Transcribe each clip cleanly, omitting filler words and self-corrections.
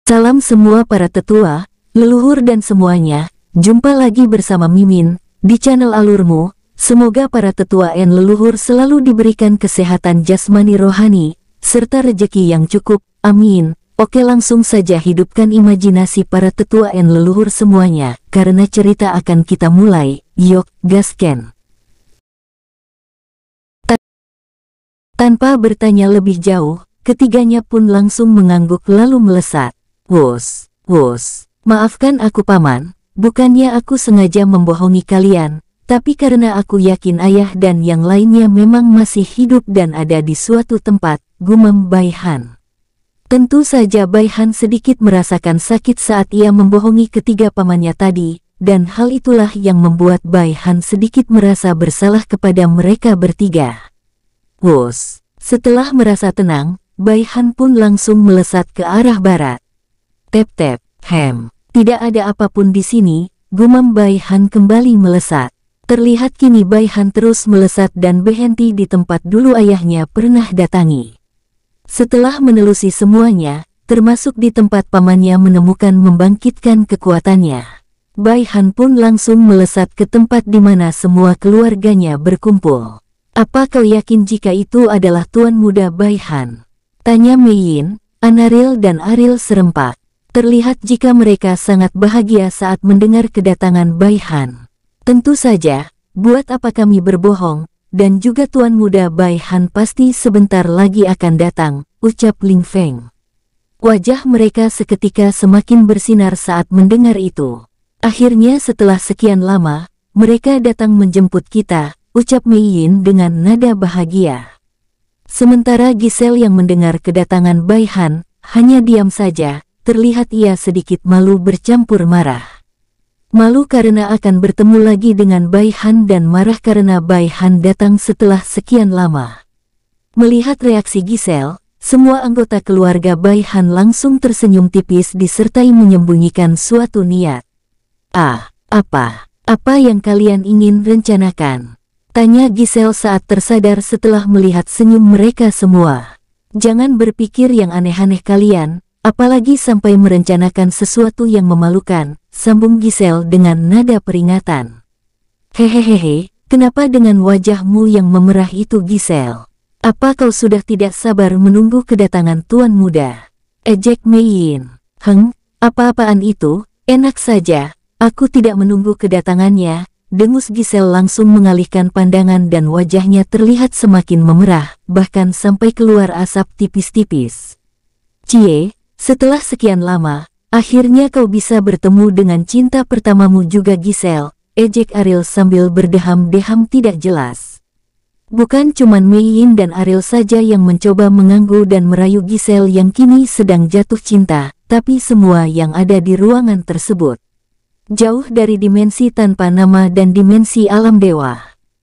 Salam semua para tetua, leluhur dan semuanya, jumpa lagi bersama Mimin, di channel Alurmu. Semoga para tetua dan leluhur selalu diberikan kesehatan jasmani rohani, serta rejeki yang cukup, amin. Oke, langsung saja hidupkan imajinasi para tetua dan leluhur semuanya, karena cerita akan kita mulai, yuk, gasken. Tanpa bertanya lebih jauh, ketiganya pun langsung mengangguk lalu melesat. Wos, maafkan aku paman, bukannya aku sengaja membohongi kalian, tapi karena aku yakin ayah dan yang lainnya memang masih hidup dan ada di suatu tempat, gumam Baihan. Tentu saja Baihan sedikit merasakan sakit saat ia membohongi ketiga pamannya tadi, dan hal itulah yang membuat Baihan sedikit merasa bersalah kepada mereka bertiga. Wos, setelah merasa tenang, Baihan pun langsung melesat ke arah barat. Tep-tep, tidak ada apapun di sini, gumam Baihan kembali melesat. Terlihat kini Baihan terus melesat dan berhenti di tempat dulu ayahnya pernah datangi. Setelah menelusi semuanya, termasuk di tempat pamannya menemukan membangkitkan kekuatannya, Baihan pun langsung melesat ke tempat di mana semua keluarganya berkumpul. Apa kau yakin jika itu adalah Tuan Muda Baihan? Tanya Meiyin, Anaril dan Aril serempak. Terlihat jika mereka sangat bahagia saat mendengar kedatangan Baihan. Tentu saja, buat apa kami berbohong, dan juga Tuan Muda Baihan pasti sebentar lagi akan datang, ucap Ling Feng. Wajah mereka seketika semakin bersinar saat mendengar itu. Akhirnya setelah sekian lama, mereka datang menjemput kita, ucap Meiyin dengan nada bahagia. Sementara Giselle yang mendengar kedatangan Baihan, hanya diam saja. Terlihat ia sedikit malu bercampur marah. Malu karena akan bertemu lagi dengan Baihan dan marah karena Baihan datang setelah sekian lama. Melihat reaksi Giselle, semua anggota keluarga Baihan langsung tersenyum tipis disertai menyembunyikan suatu niat. Apa yang kalian ingin rencanakan? Tanya Giselle saat tersadar setelah melihat senyum mereka semua. Jangan berpikir yang aneh-aneh kalian. Apalagi sampai merencanakan sesuatu yang memalukan, sambung Giselle dengan nada peringatan. Hehehe, kenapa dengan wajahmu yang memerah itu Giselle? Apa kau sudah tidak sabar menunggu kedatangan Tuan Muda? Ejek Meiyin. Apa-apaan itu? Enak saja, aku tidak menunggu kedatangannya, dengus Giselle langsung mengalihkan pandangan dan wajahnya terlihat semakin memerah, bahkan sampai keluar asap tipis-tipis. Cie, setelah sekian lama, akhirnya kau bisa bertemu dengan cinta pertamamu juga Giselle, ejek Aril sambil berdeham-deham tidak jelas. Bukan cuman Meiyin dan Aril saja yang mencoba mengganggu dan merayu Giselle yang kini sedang jatuh cinta, tapi semua yang ada di ruangan tersebut. Jauh dari dimensi tanpa nama dan dimensi alam dewa.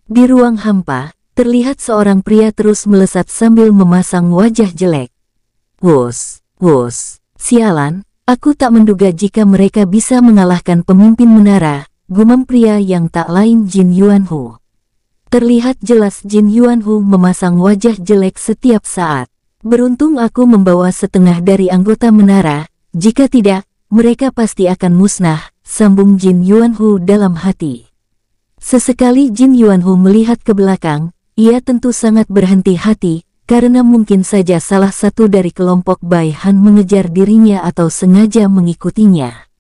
Di ruang hampa, terlihat seorang pria terus melesat sambil memasang wajah jelek. Wos, sialan, aku tak menduga jika mereka bisa mengalahkan pemimpin menara, gumam pria yang tak lain Jin Yuanhu. Terlihat jelas Jin Yuanhu memasang wajah jelek setiap saat. Beruntung aku membawa setengah dari anggota menara, jika tidak, mereka pasti akan musnah, sambung Jin Yuanhu dalam hati. Sesekali Jin Yuanhu melihat ke belakang, ia tentu sangat berhenti hati, karena mungkin saja salah satu dari kelompok Baihan mengejar dirinya atau sengaja mengikutinya.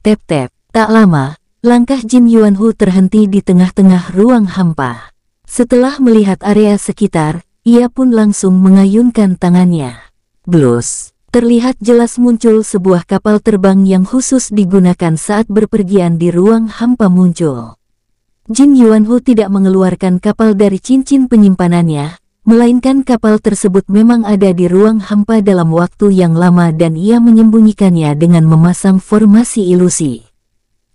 Tep-tep, tak lama, langkah Jin Yuanhu terhenti di tengah-tengah ruang hampa. Setelah melihat area sekitar, ia pun langsung mengayunkan tangannya. Blus, terlihat jelas muncul sebuah kapal terbang yang khusus digunakan saat berpergian di ruang hampa muncul. Jin Yuanhu tidak mengeluarkan kapal dari cincin penyimpanannya, melainkan kapal tersebut memang ada di ruang hampa dalam waktu yang lama dan ia menyembunyikannya dengan memasang formasi ilusi.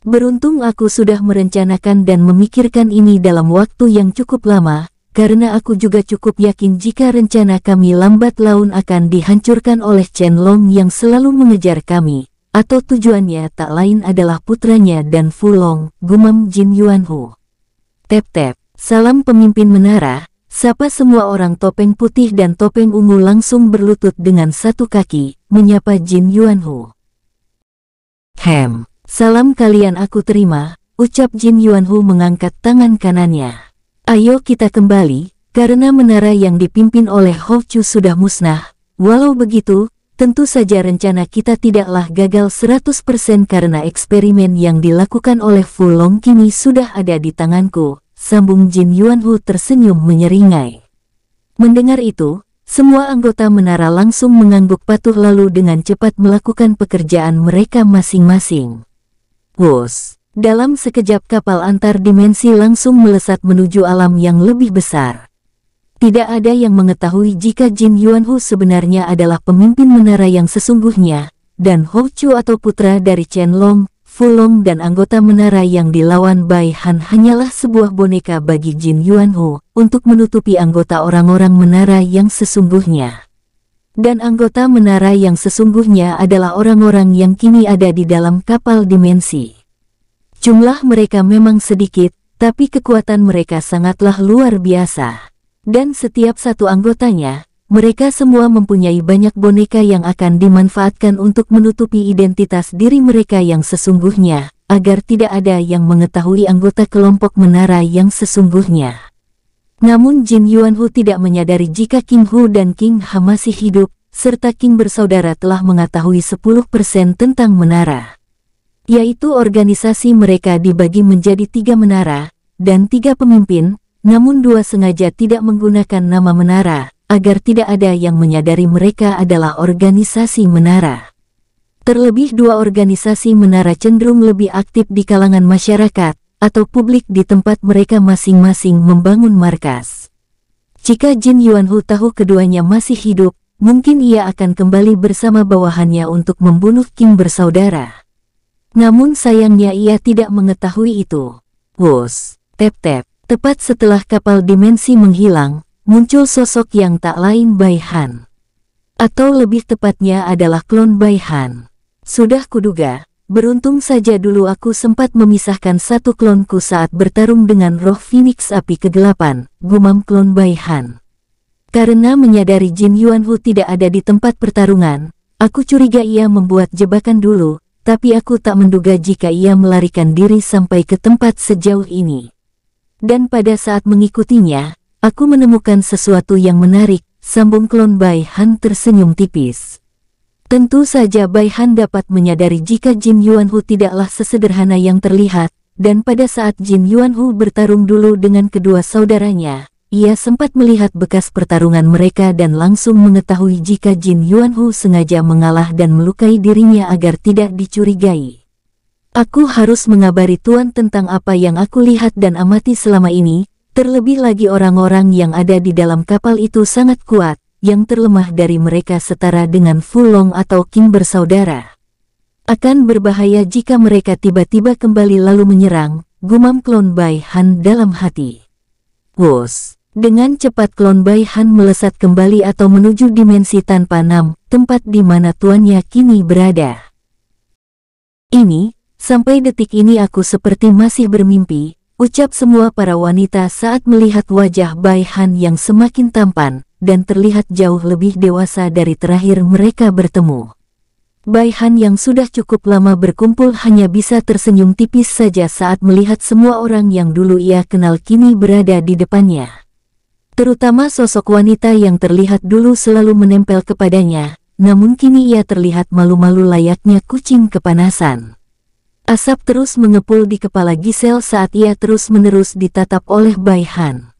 Beruntung aku sudah merencanakan dan memikirkan ini dalam waktu yang cukup lama, karena aku juga cukup yakin jika rencana kami lambat laun akan dihancurkan oleh Chen Long yang selalu mengejar kami, atau tujuannya tak lain adalah putranya dan Fu Long, gumam Jin Yuanhu. Tep-tep, salam pemimpin menara. Sapa semua orang topeng putih dan topeng ungu langsung berlutut dengan satu kaki, menyapa Jin Yuanhu. Salam kalian aku terima, ucap Jin Yuanhu mengangkat tangan kanannya. Ayo kita kembali, karena menara yang dipimpin oleh Hou Chu sudah musnah. Walau begitu, tentu saja rencana kita tidaklah gagal 100% karena eksperimen yang dilakukan oleh Fu Long kini sudah ada di tanganku, sambung Jin Yuanhu tersenyum menyeringai. Mendengar itu, semua anggota menara langsung mengangguk patuh lalu dengan cepat melakukan pekerjaan mereka masing-masing. Wus! Dalam sekejap kapal antar dimensi langsung melesat menuju alam yang lebih besar. Tidak ada yang mengetahui jika Jin Yuanhu sebenarnya adalah pemimpin menara yang sesungguhnya, dan Hou Chu atau putra dari Chen Long, Fu Long dan anggota menara yang dilawan Bai Han hanyalah sebuah boneka bagi Jin Yuanhu untuk menutupi anggota orang-orang menara yang sesungguhnya. Dan anggota menara yang sesungguhnya adalah orang-orang yang kini ada di dalam kapal dimensi. Jumlah mereka memang sedikit, tapi kekuatan mereka sangatlah luar biasa. Dan setiap satu anggotanya, mereka semua mempunyai banyak boneka yang akan dimanfaatkan untuk menutupi identitas diri mereka yang sesungguhnya, agar tidak ada yang mengetahui anggota kelompok menara yang sesungguhnya. Namun Jin Yuanhu tidak menyadari jika King Hu dan King Ha masih hidup, serta King bersaudara telah mengetahui 10% tentang menara. Yaitu organisasi mereka dibagi menjadi 3 menara, dan 3 pemimpin, namun 2 sengaja tidak menggunakan nama menara, agar tidak ada yang menyadari mereka adalah organisasi menara. Terlebih 2 organisasi menara cenderung lebih aktif di kalangan masyarakat, atau publik di tempat mereka masing-masing membangun markas. Jika Jin Yuanhu tahu keduanya masih hidup, mungkin ia akan kembali bersama bawahannya untuk membunuh King bersaudara. Namun sayangnya ia tidak mengetahui itu. Wus, tep-tep, tepat setelah kapal dimensi menghilang, muncul sosok yang tak lain Bai Han. Atau lebih tepatnya adalah klon Bai Han. Sudah kuduga, beruntung saja dulu aku sempat memisahkan satu klonku saat bertarung dengan roh Phoenix api kegelapan, gumam klon Bai Han. Karena menyadari Jin Yuanhu tidak ada di tempat pertarungan, aku curiga ia membuat jebakan dulu. Tapi aku tak menduga jika ia melarikan diri sampai ke tempat sejauh ini. Dan pada saat mengikutinya, aku menemukan sesuatu yang menarik, sambung klon Bai Han tersenyum tipis. Tentu saja Bai Han dapat menyadari jika Jin Yuanhu tidaklah sesederhana yang terlihat, dan pada saat Jin Yuanhu bertarung dulu dengan kedua saudaranya, ia sempat melihat bekas pertarungan mereka dan langsung mengetahui jika Jin Yuanhu sengaja mengalah dan melukai dirinya agar tidak dicurigai. Aku harus mengabari Tuan tentang apa yang aku lihat dan amati selama ini, terlebih lagi orang-orang yang ada di dalam kapal itu sangat kuat, yang terlemah dari mereka setara dengan Fu Long atau King bersaudara. Akan berbahaya jika mereka tiba-tiba kembali lalu menyerang, gumam klon Bai Han dalam hati. Wus! Dengan cepat klon Bai Han melesat kembali atau menuju dimensi tanpa nam, tempat di mana tuannya kini berada. Sampai detik ini aku seperti masih bermimpi, ucap semua para wanita saat melihat wajah Bai Han yang semakin tampan, dan terlihat jauh lebih dewasa dari terakhir mereka bertemu. Bai Han yang sudah cukup lama berkumpul hanya bisa tersenyum tipis saja saat melihat semua orang yang dulu ia kenal kini berada di depannya. Terutama sosok wanita yang terlihat dulu selalu menempel kepadanya, namun kini ia terlihat malu-malu layaknya kucing kepanasan. Asap terus mengepul di kepala Giselle saat ia terus-menerus ditatap oleh Bai Han.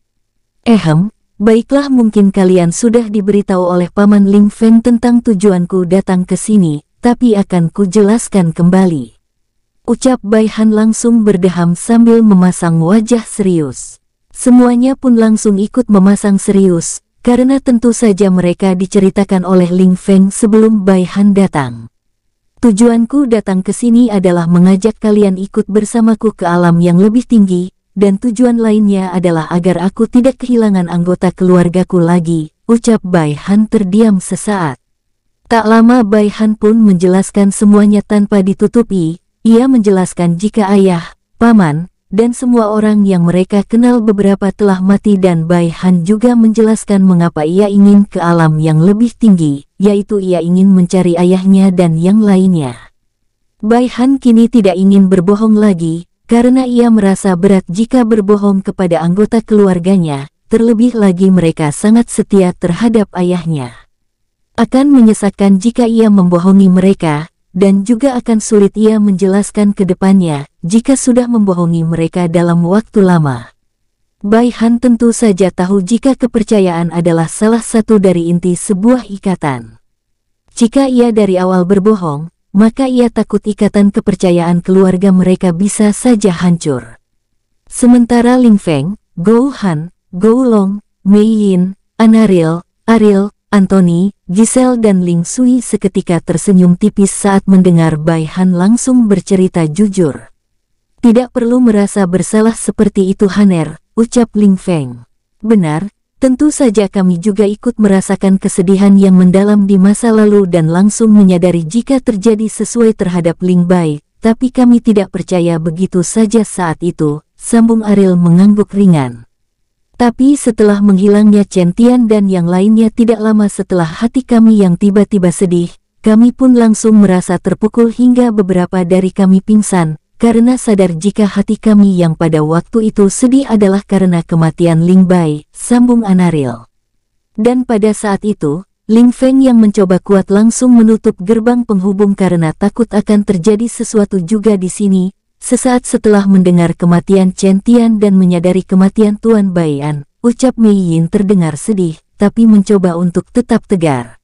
Baiklah mungkin kalian sudah diberitahu oleh Paman Ling Feng tentang tujuanku datang ke sini, tapi akan kujelaskan kembali. Ucap Bai Han langsung berdeham sambil memasang wajah serius. Semuanya pun langsung ikut memasang serius, karena tentu saja mereka diceritakan oleh Ling Feng sebelum Bai Han datang. Tujuanku datang ke sini adalah mengajak kalian ikut bersamaku ke alam yang lebih tinggi, dan tujuan lainnya adalah agar aku tidak kehilangan anggota keluargaku lagi, ucap Bai Han terdiam sesaat. Tak lama Bai Han pun menjelaskan semuanya tanpa ditutupi, ia menjelaskan jika ayah, paman, dan semua orang yang mereka kenal beberapa telah mati dan Bai Han juga menjelaskan mengapa ia ingin ke alam yang lebih tinggi, yaitu ia ingin mencari ayahnya dan yang lainnya. Bai Han kini tidak ingin berbohong lagi, karena ia merasa berat jika berbohong kepada anggota keluarganya, terlebih lagi mereka sangat setia terhadap ayahnya. Akan menyesakkan jika ia membohongi mereka, dan juga akan sulit ia menjelaskan ke depannya, jika sudah membohongi mereka dalam waktu lama. Bai Han tentu saja tahu jika kepercayaan adalah salah satu dari inti sebuah ikatan. Jika ia dari awal berbohong, maka ia takut ikatan kepercayaan keluarga mereka bisa saja hancur. Sementara Ling Feng, Gou Han, Gou Long, Mei Yin, Anaril, Ariel, Anthony, Giselle dan Ling Sui seketika tersenyum tipis saat mendengar Bai Han langsung bercerita jujur. Tidak perlu merasa bersalah seperti itu Haner, ucap Ling Feng. Benar. Tentu saja kami juga ikut merasakan kesedihan yang mendalam di masa lalu dan langsung menyadari jika terjadi sesuai terhadap Ling Bai, tapi kami tidak percaya begitu saja saat itu, sambung Ariel mengangguk ringan. Tapi setelah menghilangnya Chen Tian dan yang lainnya tidak lama setelah hati kami yang tiba-tiba sedih, kami pun langsung merasa terpukul hingga beberapa dari kami pingsan, karena sadar jika hati kami yang pada waktu itu sedih adalah karena kematian Ling Bai, sambung Anaril. Dan pada saat itu, Ling Feng yang mencoba kuat langsung menutup gerbang penghubung karena takut akan terjadi sesuatu juga di sini. Sesaat setelah mendengar kematian Chen Tian dan menyadari kematian Tuan Baian, ucap Mei Yin terdengar sedih, tapi mencoba untuk tetap tegar.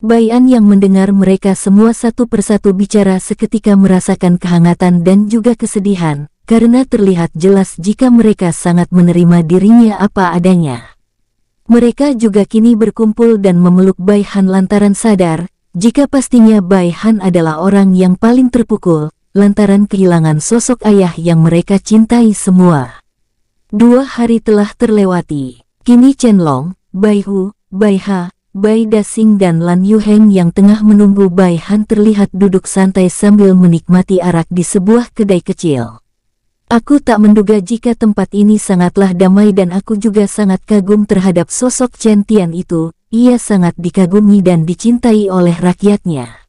Baian yang mendengar mereka semua satu persatu bicara seketika merasakan kehangatan dan juga kesedihan, karena terlihat jelas jika mereka sangat menerima dirinya apa adanya. Mereka juga kini berkumpul dan memeluk Bai Han lantaran sadar, jika pastinya Bai Han adalah orang yang paling terpukul, lantaran kehilangan sosok ayah yang mereka cintai semua. 2 hari telah terlewati. Kini Chen Long, Bai Hu, Bai Ha, Bai Dasing dan Lan Yuheng yang tengah menunggu Bai Han terlihat duduk santai sambil menikmati arak di sebuah kedai kecil. Aku tak menduga jika tempat ini sangatlah damai dan aku juga sangat kagum terhadap sosok Chen Tian itu, ia sangat dikagumi dan dicintai oleh rakyatnya.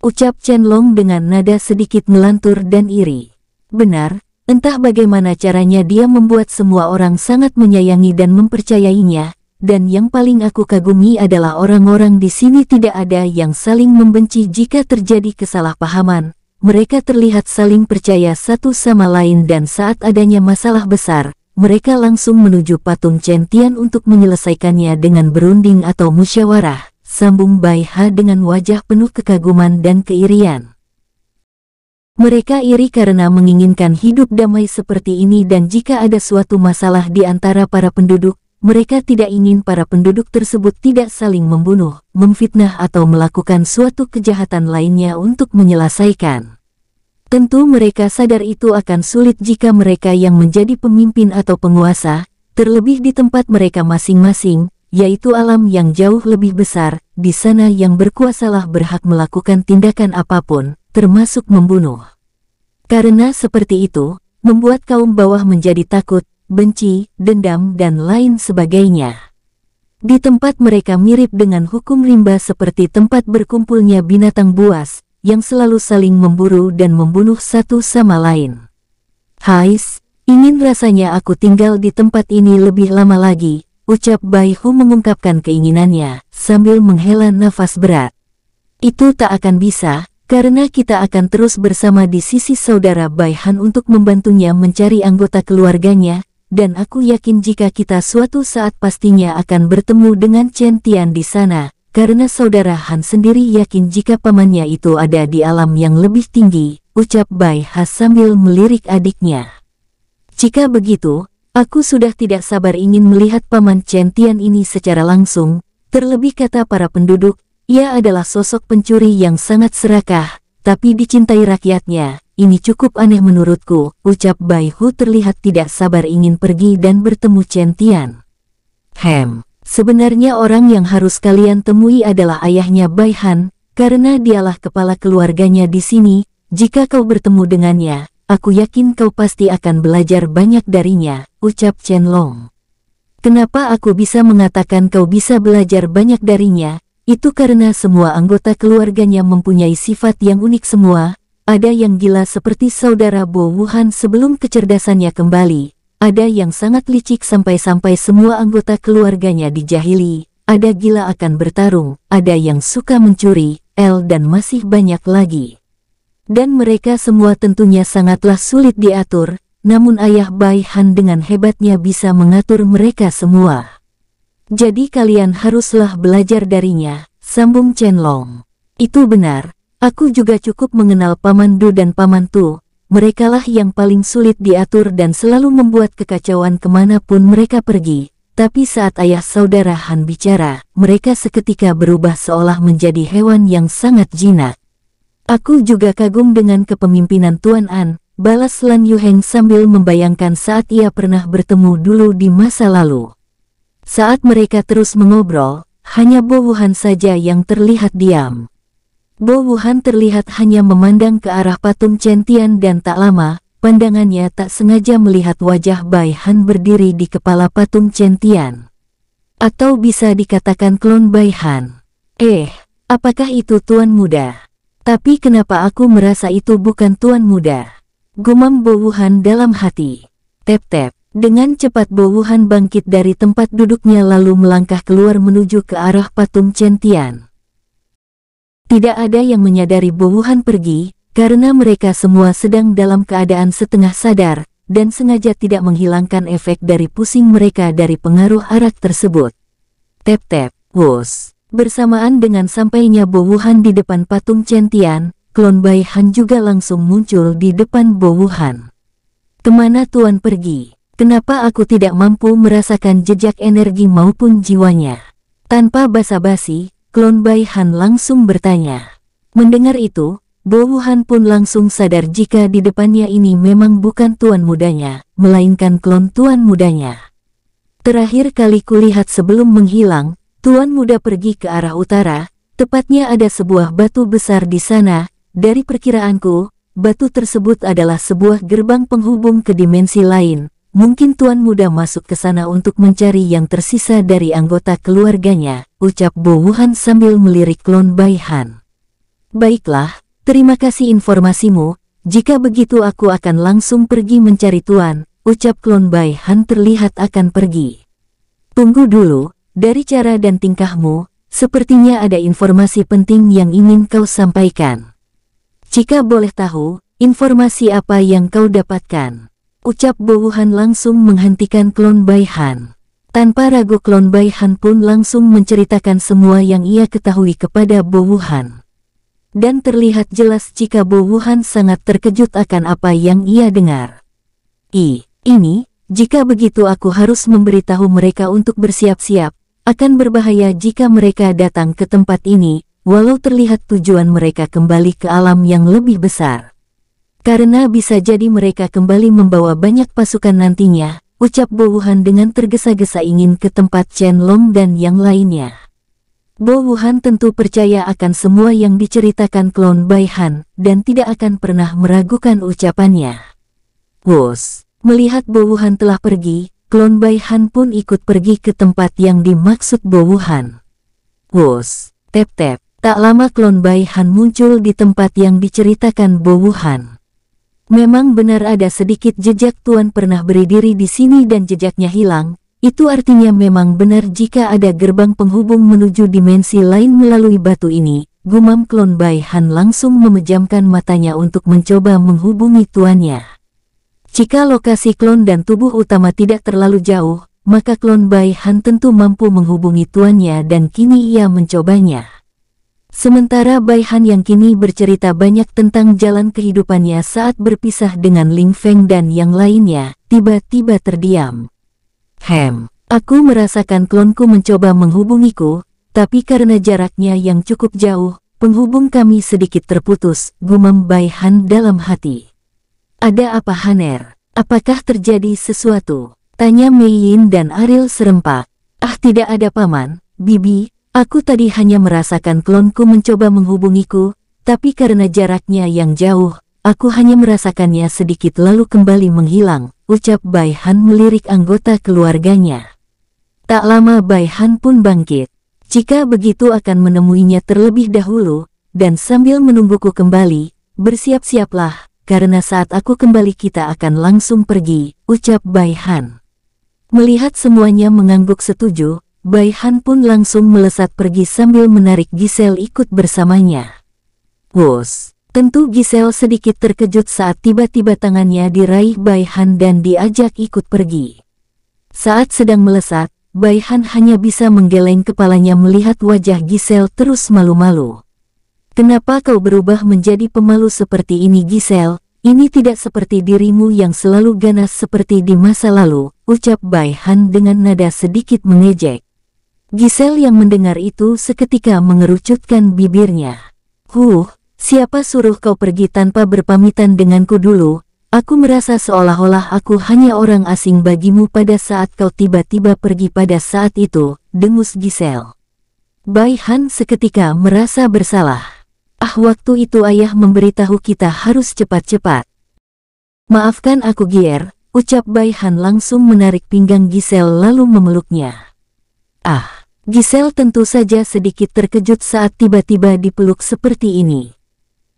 Ucap Chen Long dengan nada sedikit melantur dan iri. Benar, entah bagaimana caranya dia membuat semua orang sangat menyayangi dan mempercayainya. Dan yang paling aku kagumi adalah orang-orang di sini tidak ada yang saling membenci jika terjadi kesalahpahaman. Mereka terlihat saling percaya satu sama lain dan saat adanya masalah besar, mereka langsung menuju patung Chen Tian untuk menyelesaikannya dengan berunding atau musyawarah, sambung Bai Ha dengan wajah penuh kekaguman dan keirian. Mereka iri karena menginginkan hidup damai seperti ini dan jika ada suatu masalah di antara para penduduk, mereka tidak ingin para penduduk tersebut tidak saling membunuh, memfitnah atau melakukan suatu kejahatan lainnya untuk menyelesaikan. Tentu mereka sadar itu akan sulit jika mereka yang menjadi pemimpin atau penguasa, terlebih di tempat mereka masing-masing, yaitu alam yang jauh lebih besar, di sana yang berkuasalah berhak melakukan tindakan apapun, termasuk membunuh. Karena seperti itu, membuat kaum bawah menjadi takut, benci, dendam, dan lain sebagainya. Di tempat mereka mirip dengan hukum rimba seperti tempat berkumpulnya binatang buas, yang selalu saling memburu dan membunuh satu sama lain. Hais, ingin rasanya aku tinggal di tempat ini lebih lama lagi, ucap Bai Hu mengungkapkan keinginannya, sambil menghela nafas berat. Itu tak akan bisa, karena kita akan terus bersama di sisi saudara Bai Han untuk membantunya mencari anggota keluarganya, dan aku yakin jika kita suatu saat pastinya akan bertemu dengan Chen Tian di sana, karena saudara Han sendiri yakin jika pamannya itu ada di alam yang lebih tinggi, ucap Bai Ha sambil melirik adiknya. Jika begitu, aku sudah tidak sabar ingin melihat paman Chen Tian ini secara langsung, terlebih kata para penduduk, ia adalah sosok pencuri yang sangat serakah, tapi dicintai rakyatnya. Ini cukup aneh menurutku, ucap Bai Hu terlihat tidak sabar ingin pergi dan bertemu Chen Tian. Sebenarnya orang yang harus kalian temui adalah ayahnya Bai Han, karena dialah kepala keluarganya di sini. Jika kau bertemu dengannya, aku yakin kau pasti akan belajar banyak darinya, ucap Chen Long. Kenapa aku bisa mengatakan kau bisa belajar banyak darinya? Itu karena semua anggota keluarganya mempunyai sifat yang unik semua. ada yang gila seperti saudara Bo Wuhan sebelum kecerdasannya kembali, ada yang sangat licik sampai-sampai semua anggota keluarganya dijahili, ada gila akan bertarung, ada yang suka mencuri, dan masih banyak lagi. Dan mereka semua tentunya sangatlah sulit diatur, namun ayah Bai Han dengan hebatnya bisa mengatur mereka semua. Jadi kalian haruslah belajar darinya, sambung Chen Long. Itu benar, aku juga cukup mengenal Paman Du dan Paman Tu, merekalah yang paling sulit diatur dan selalu membuat kekacauan kemanapun mereka pergi. Tapi saat ayah saudara Han bicara, mereka seketika berubah seolah menjadi hewan yang sangat jinak. Aku juga kagum dengan kepemimpinan Tuan An, balas Lan Yuheng sambil membayangkan saat ia pernah bertemu dulu di masa lalu. Saat mereka terus mengobrol, hanya Bo Wuhan saja yang terlihat diam. Bo Wuhan terlihat hanya memandang ke arah patung Chen Tian dan tak lama, pandangannya tak sengaja melihat wajah Bai Han berdiri di kepala patung Chen Tian. Atau bisa dikatakan klon Bai Han. Apakah itu Tuan Muda? Tapi kenapa aku merasa itu bukan Tuan Muda? Gumam Bo Wuhan dalam hati. Tep-tep. Dengan cepat Bo Wuhan bangkit dari tempat duduknya lalu melangkah keluar menuju ke arah patung Chen Tian. Tidak ada yang menyadari Bo Wuhan pergi, karena mereka semua sedang dalam keadaan setengah sadar, dan sengaja tidak menghilangkan efek dari pusing mereka dari pengaruh arak tersebut. Tep-tep, wus. Bersamaan dengan sampainya Bo Wuhan di depan patung Chen Tian, klon Bai Han juga langsung muncul di depan Bo Wuhan. Kemana Tuan pergi? Kenapa aku tidak mampu merasakan jejak energi maupun jiwanya? Tanpa basa-basi, klon Bai Han langsung bertanya. Mendengar itu, Bo Wuhan pun langsung sadar jika di depannya ini memang bukan tuan mudanya, melainkan klon tuan mudanya. Terakhir kali kulihat sebelum menghilang, tuan muda pergi ke arah utara, tepatnya ada sebuah batu besar di sana. Dari perkiraanku, batu tersebut adalah sebuah gerbang penghubung ke dimensi lain. Mungkin tuan muda masuk ke sana untuk mencari yang tersisa dari anggota keluarganya, ucap Bo Wuhan sambil melirik klon Bai Han. Baiklah, terima kasih informasimu, jika begitu aku akan langsung pergi mencari tuan, ucap klon Bai Han terlihat akan pergi. Tunggu dulu, dari cara dan tingkahmu, sepertinya ada informasi penting yang ingin kau sampaikan. Jika boleh tahu, informasi apa yang kau dapatkan? Ucap Bo Wuhan langsung menghentikan klon Bai Han. Tanpa ragu klon Bai Han pun langsung menceritakan semua yang ia ketahui kepada Bo Wuhan. Dan terlihat jelas jika Bo Wuhan sangat terkejut akan apa yang ia dengar. Ini, jika begitu aku harus memberitahu mereka untuk bersiap-siap, akan berbahaya jika mereka datang ke tempat ini, walau terlihat tujuan mereka kembali ke alam yang lebih besar. Karena bisa jadi mereka kembali membawa banyak pasukan nantinya, ucap Bo Wuhan dengan tergesa-gesa ingin ke tempat Chen Long dan yang lainnya. Bo Wuhan tentu percaya akan semua yang diceritakan klon Bai Han, dan tidak akan pernah meragukan ucapannya. Wus, melihat Bo Wuhan telah pergi, klon Bai Han pun ikut pergi ke tempat yang dimaksud Bo Wuhan. Wus, tep-tep, tak lama klon Bai Han muncul di tempat yang diceritakan Bo Wuhan. Memang benar ada sedikit jejak tuan pernah berdiri di sini dan jejaknya hilang, itu artinya memang benar jika ada gerbang penghubung menuju dimensi lain melalui batu ini, gumam klon Bai Han langsung memejamkan matanya untuk mencoba menghubungi tuannya. Jika lokasi klon dan tubuh utama tidak terlalu jauh, maka klon Bai Han tentu mampu menghubungi tuannya dan kini ia mencobanya. Sementara Bai Han yang kini bercerita banyak tentang jalan kehidupannya saat berpisah dengan Ling Feng dan yang lainnya, tiba-tiba terdiam. Aku merasakan klonku mencoba menghubungiku, tapi karena jaraknya yang cukup jauh, penghubung kami sedikit terputus, gumam Bai Han dalam hati. Ada apa Haner? Apakah terjadi sesuatu? Tanya Mei Yin dan Ariel serempak. Tidak ada paman, Bibi, aku tadi hanya merasakan klonku mencoba menghubungiku, tapi karena jaraknya yang jauh, aku hanya merasakannya sedikit lalu kembali menghilang, ucap Bai Han melirik anggota keluarganya. Tak lama Bai Han pun bangkit. Jika begitu akan menemuinya terlebih dahulu, dan sambil menungguku kembali, bersiap-siaplah, karena saat aku kembali kita akan langsung pergi, ucap Bai Han. Melihat semuanya mengangguk setuju, Bai Han pun langsung melesat pergi sambil menarik Giselle ikut bersamanya. Wus, tentu Giselle sedikit terkejut saat tiba-tiba tangannya diraih Bai Han dan diajak ikut pergi. Saat sedang melesat, Bai Han hanya bisa menggeleng kepalanya melihat wajah Giselle terus malu-malu. Kenapa kau berubah menjadi pemalu seperti ini Giselle? Ini tidak seperti dirimu yang selalu ganas seperti di masa lalu, ucap Bai Han dengan nada sedikit mengejek. Giselle yang mendengar itu seketika mengerucutkan bibirnya. Siapa suruh kau pergi tanpa berpamitan denganku dulu? Aku merasa seolah-olah aku hanya orang asing bagimu pada saat kau tiba-tiba pergi pada saat itu, dengus Giselle. Bai Han seketika merasa bersalah. Waktu itu ayah memberitahu kita harus cepat-cepat. Maafkan aku Gier, ucap Bai Han langsung menarik pinggang Giselle lalu memeluknya. Giselle tentu saja sedikit terkejut saat tiba-tiba dipeluk seperti ini.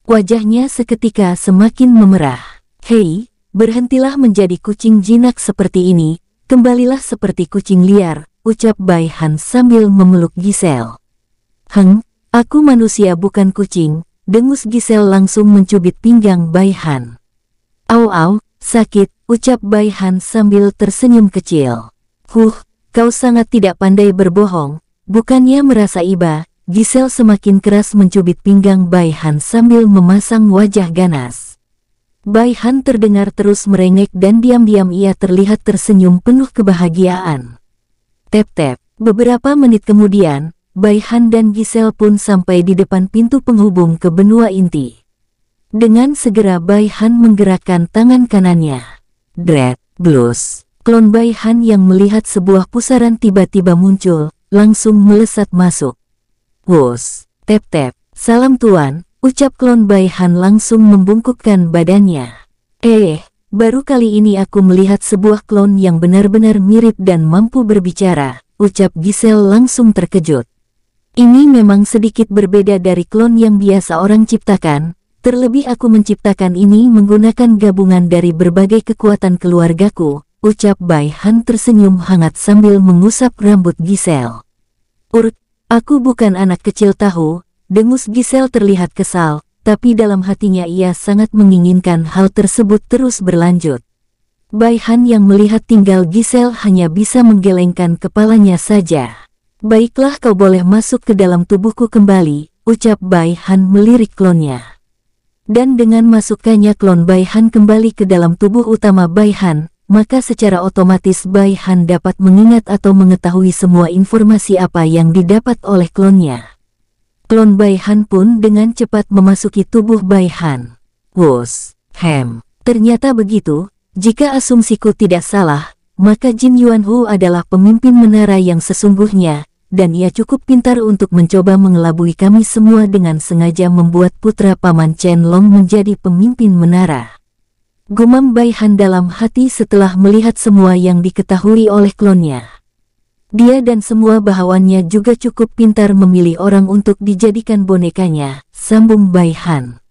Wajahnya seketika semakin memerah. Hei, berhentilah menjadi kucing jinak seperti ini, kembalilah seperti kucing liar, ucap Bai Han sambil memeluk Giselle. Aku manusia bukan kucing, dengus Giselle langsung mencubit pinggang Bai Han. Au, sakit, ucap Bai Han sambil tersenyum kecil. Kau sangat tidak pandai berbohong, bukannya merasa iba, Giselle semakin keras mencubit pinggang Bai Han sambil memasang wajah ganas. Bai Han terdengar terus merengek dan diam-diam ia terlihat tersenyum penuh kebahagiaan. Tep-tep, beberapa menit kemudian, Bai Han dan Giselle pun sampai di depan pintu penghubung ke benua inti. Dengan segera Bai Han menggerakkan tangan kanannya. Dread, Blues. Klon Bai Han yang melihat sebuah pusaran tiba-tiba muncul, langsung melesat masuk. Wus, tep-tep, salam tuan, ucap klon Bai Han langsung membungkukkan badannya. Baru kali ini aku melihat sebuah klon yang benar-benar mirip dan mampu berbicara, ucap Giselle langsung terkejut. Ini memang sedikit berbeda dari klon yang biasa orang ciptakan, terlebih aku menciptakan ini menggunakan gabungan dari berbagai kekuatan keluargaku, ucap Bai Han tersenyum hangat sambil mengusap rambut Giselle. Aku bukan anak kecil tahu, dengus Giselle terlihat kesal, tapi dalam hatinya ia sangat menginginkan hal tersebut terus berlanjut. Bai Han yang melihat tinggal Giselle hanya bisa menggelengkan kepalanya saja. Baiklah kau boleh masuk ke dalam tubuhku kembali, ucap Bai Han melirik klonnya. Dan dengan masukkannya klon Bai Han kembali ke dalam tubuh utama Bai Han, maka secara otomatis Bai Han dapat mengingat atau mengetahui semua informasi apa yang didapat oleh klonnya. Klon Bai Han pun dengan cepat memasuki tubuh Bai Han. Ternyata begitu, jika asumsiku tidak salah, maka Jin Yuanhu adalah pemimpin menara yang sesungguhnya, dan ia cukup pintar untuk mencoba mengelabui kami semua dengan sengaja membuat putra Paman Chen Long menjadi pemimpin menara. Gumam Bai Han dalam hati setelah melihat semua yang diketahui oleh klonnya. Dia dan semua bawahannya juga cukup pintar memilih orang untuk dijadikan bonekanya, sambung Bai Han.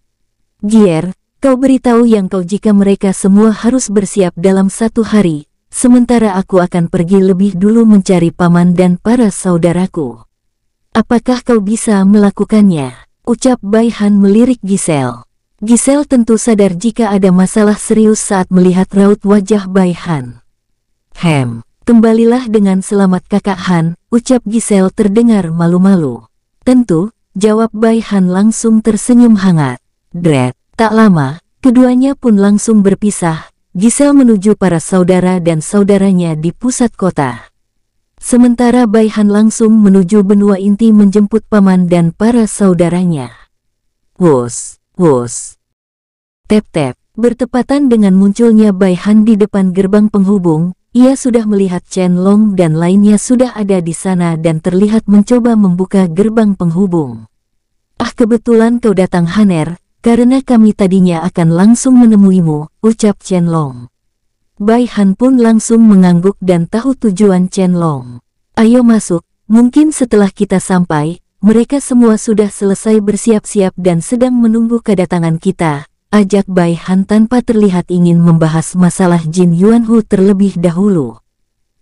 Gier, kau beritahu yang kau jika mereka semua harus bersiap dalam 1 hari, sementara aku akan pergi lebih dulu mencari paman dan para saudaraku. Apakah kau bisa melakukannya? Ucap Bai Han melirik Giselle. Giselle tentu sadar jika ada masalah serius saat melihat raut wajah Bai Han. Kembalilah dengan selamat kakak Han, ucap Giselle terdengar malu-malu. Tentu, jawab Bai Han langsung tersenyum hangat. Tak lama, keduanya pun langsung berpisah. Giselle menuju para saudara dan saudaranya di pusat kota. Sementara Bai Han langsung menuju benua inti menjemput paman dan para saudaranya. Tep-tep, bertepatan dengan munculnya Bai Han di depan gerbang penghubung, ia sudah melihat Chen Long dan lainnya sudah ada di sana dan terlihat mencoba membuka gerbang penghubung. Kebetulan kau datang Haner, karena kami tadinya akan langsung menemuimu, ucap Chen Long. Bai Han pun langsung mengangguk dan tahu tujuan Chen Long. Ayo masuk, mungkin setelah kita sampai, mereka semua sudah selesai bersiap-siap dan sedang menunggu kedatangan kita, ajak Bai Han tanpa terlihat ingin membahas masalah Jin Yuanhu terlebih dahulu.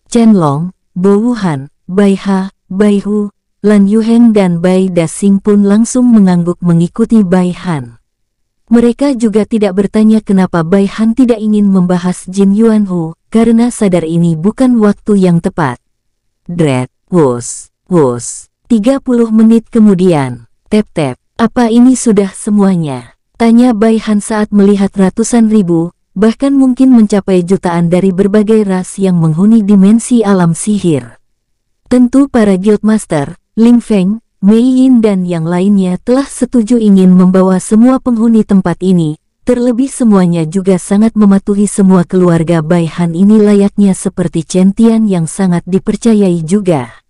Chen Long, Bo Wuhan, Bai Ha, Bai Hu, Lan Yuheng dan Bai Dasing pun langsung mengangguk mengikuti Bai Han. Mereka juga tidak bertanya kenapa Bai Han tidak ingin membahas Jin Yuanhu, karena sadar ini bukan waktu yang tepat. Dret, wus, wus. 30 menit kemudian, tep-tep, apa ini sudah semuanya? Tanya Bai Han saat melihat ratusan ribu, bahkan mungkin mencapai jutaan dari berbagai ras yang menghuni dimensi alam sihir. Tentu para guildmaster, Ling Feng, Mei Yin dan yang lainnya telah setuju ingin membawa semua penghuni tempat ini, terlebih semuanya juga sangat mematuhi semua keluarga Bai Han ini layaknya seperti Chen Tian yang sangat dipercayai juga.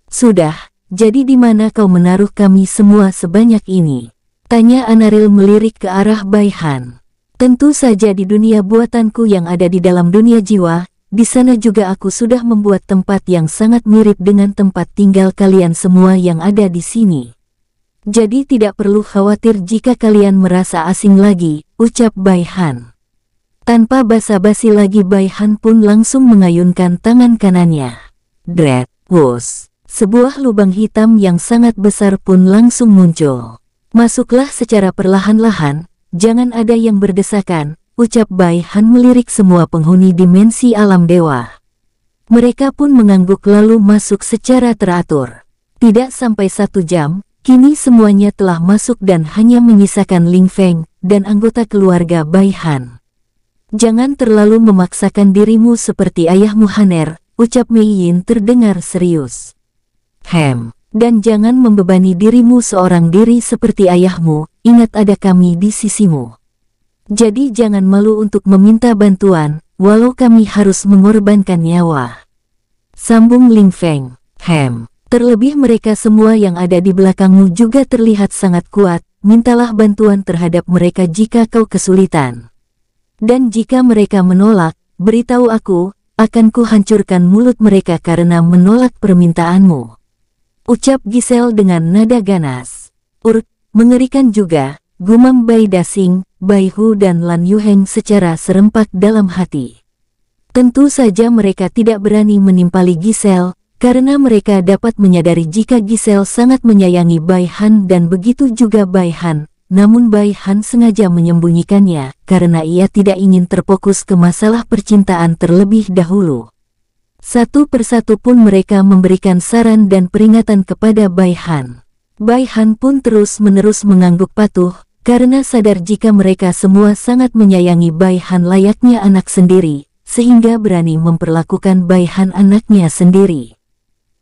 Sudah. Jadi di mana kau menaruh kami semua sebanyak ini? Tanya Anaril melirik ke arah Bai Han. Tentu saja di dunia buatanku yang ada di dalam dunia jiwa, di sana juga aku sudah membuat tempat yang sangat mirip dengan tempat tinggal kalian semua yang ada di sini. Jadi tidak perlu khawatir jika kalian merasa asing lagi, ucap Bai Han. Tanpa basa-basi lagi Bai Han pun langsung mengayunkan tangan kanannya. Dret, wus. Sebuah lubang hitam yang sangat besar pun langsung muncul. Masuklah secara perlahan-lahan, jangan ada yang berdesakan, ucap Bai Han melirik semua penghuni dimensi alam dewa. Mereka pun mengangguk lalu masuk secara teratur. Tidak sampai 1 jam, kini semuanya telah masuk dan hanya menyisakan Ling Feng dan anggota keluarga Bai Han. Jangan terlalu memaksakan dirimu seperti ayahmu Haner, ucap Mei Yin terdengar serius. Dan jangan membebani dirimu seorang diri seperti ayahmu, ingat ada kami di sisimu. Jadi jangan malu untuk meminta bantuan, walau kami harus mengorbankan nyawa. Sambung Ling Feng. Terlebih mereka semua yang ada di belakangmu juga terlihat sangat kuat, mintalah bantuan terhadap mereka jika kau kesulitan. Dan jika mereka menolak, beritahu aku, akan kuhancurkan mulut mereka karena menolak permintaanmu. Ucap Giselle dengan nada ganas. Mengerikan juga, gumam Bai Dasing, Bai Hu dan Lan Yuheng secara serempak dalam hati. Tentu saja mereka tidak berani menimpali Giselle, karena mereka dapat menyadari jika Giselle sangat menyayangi Bai Han dan begitu juga Bai Han, namun Bai Han sengaja menyembunyikannya, karena ia tidak ingin terfokus ke masalah percintaan terlebih dahulu. Satu persatu pun mereka memberikan saran dan peringatan kepada Bai Han. Bai Han pun terus-menerus mengangguk patuh, karena sadar jika mereka semua sangat menyayangi Bai Han layaknya anak sendiri, sehingga berani memperlakukan Bai Han anaknya sendiri.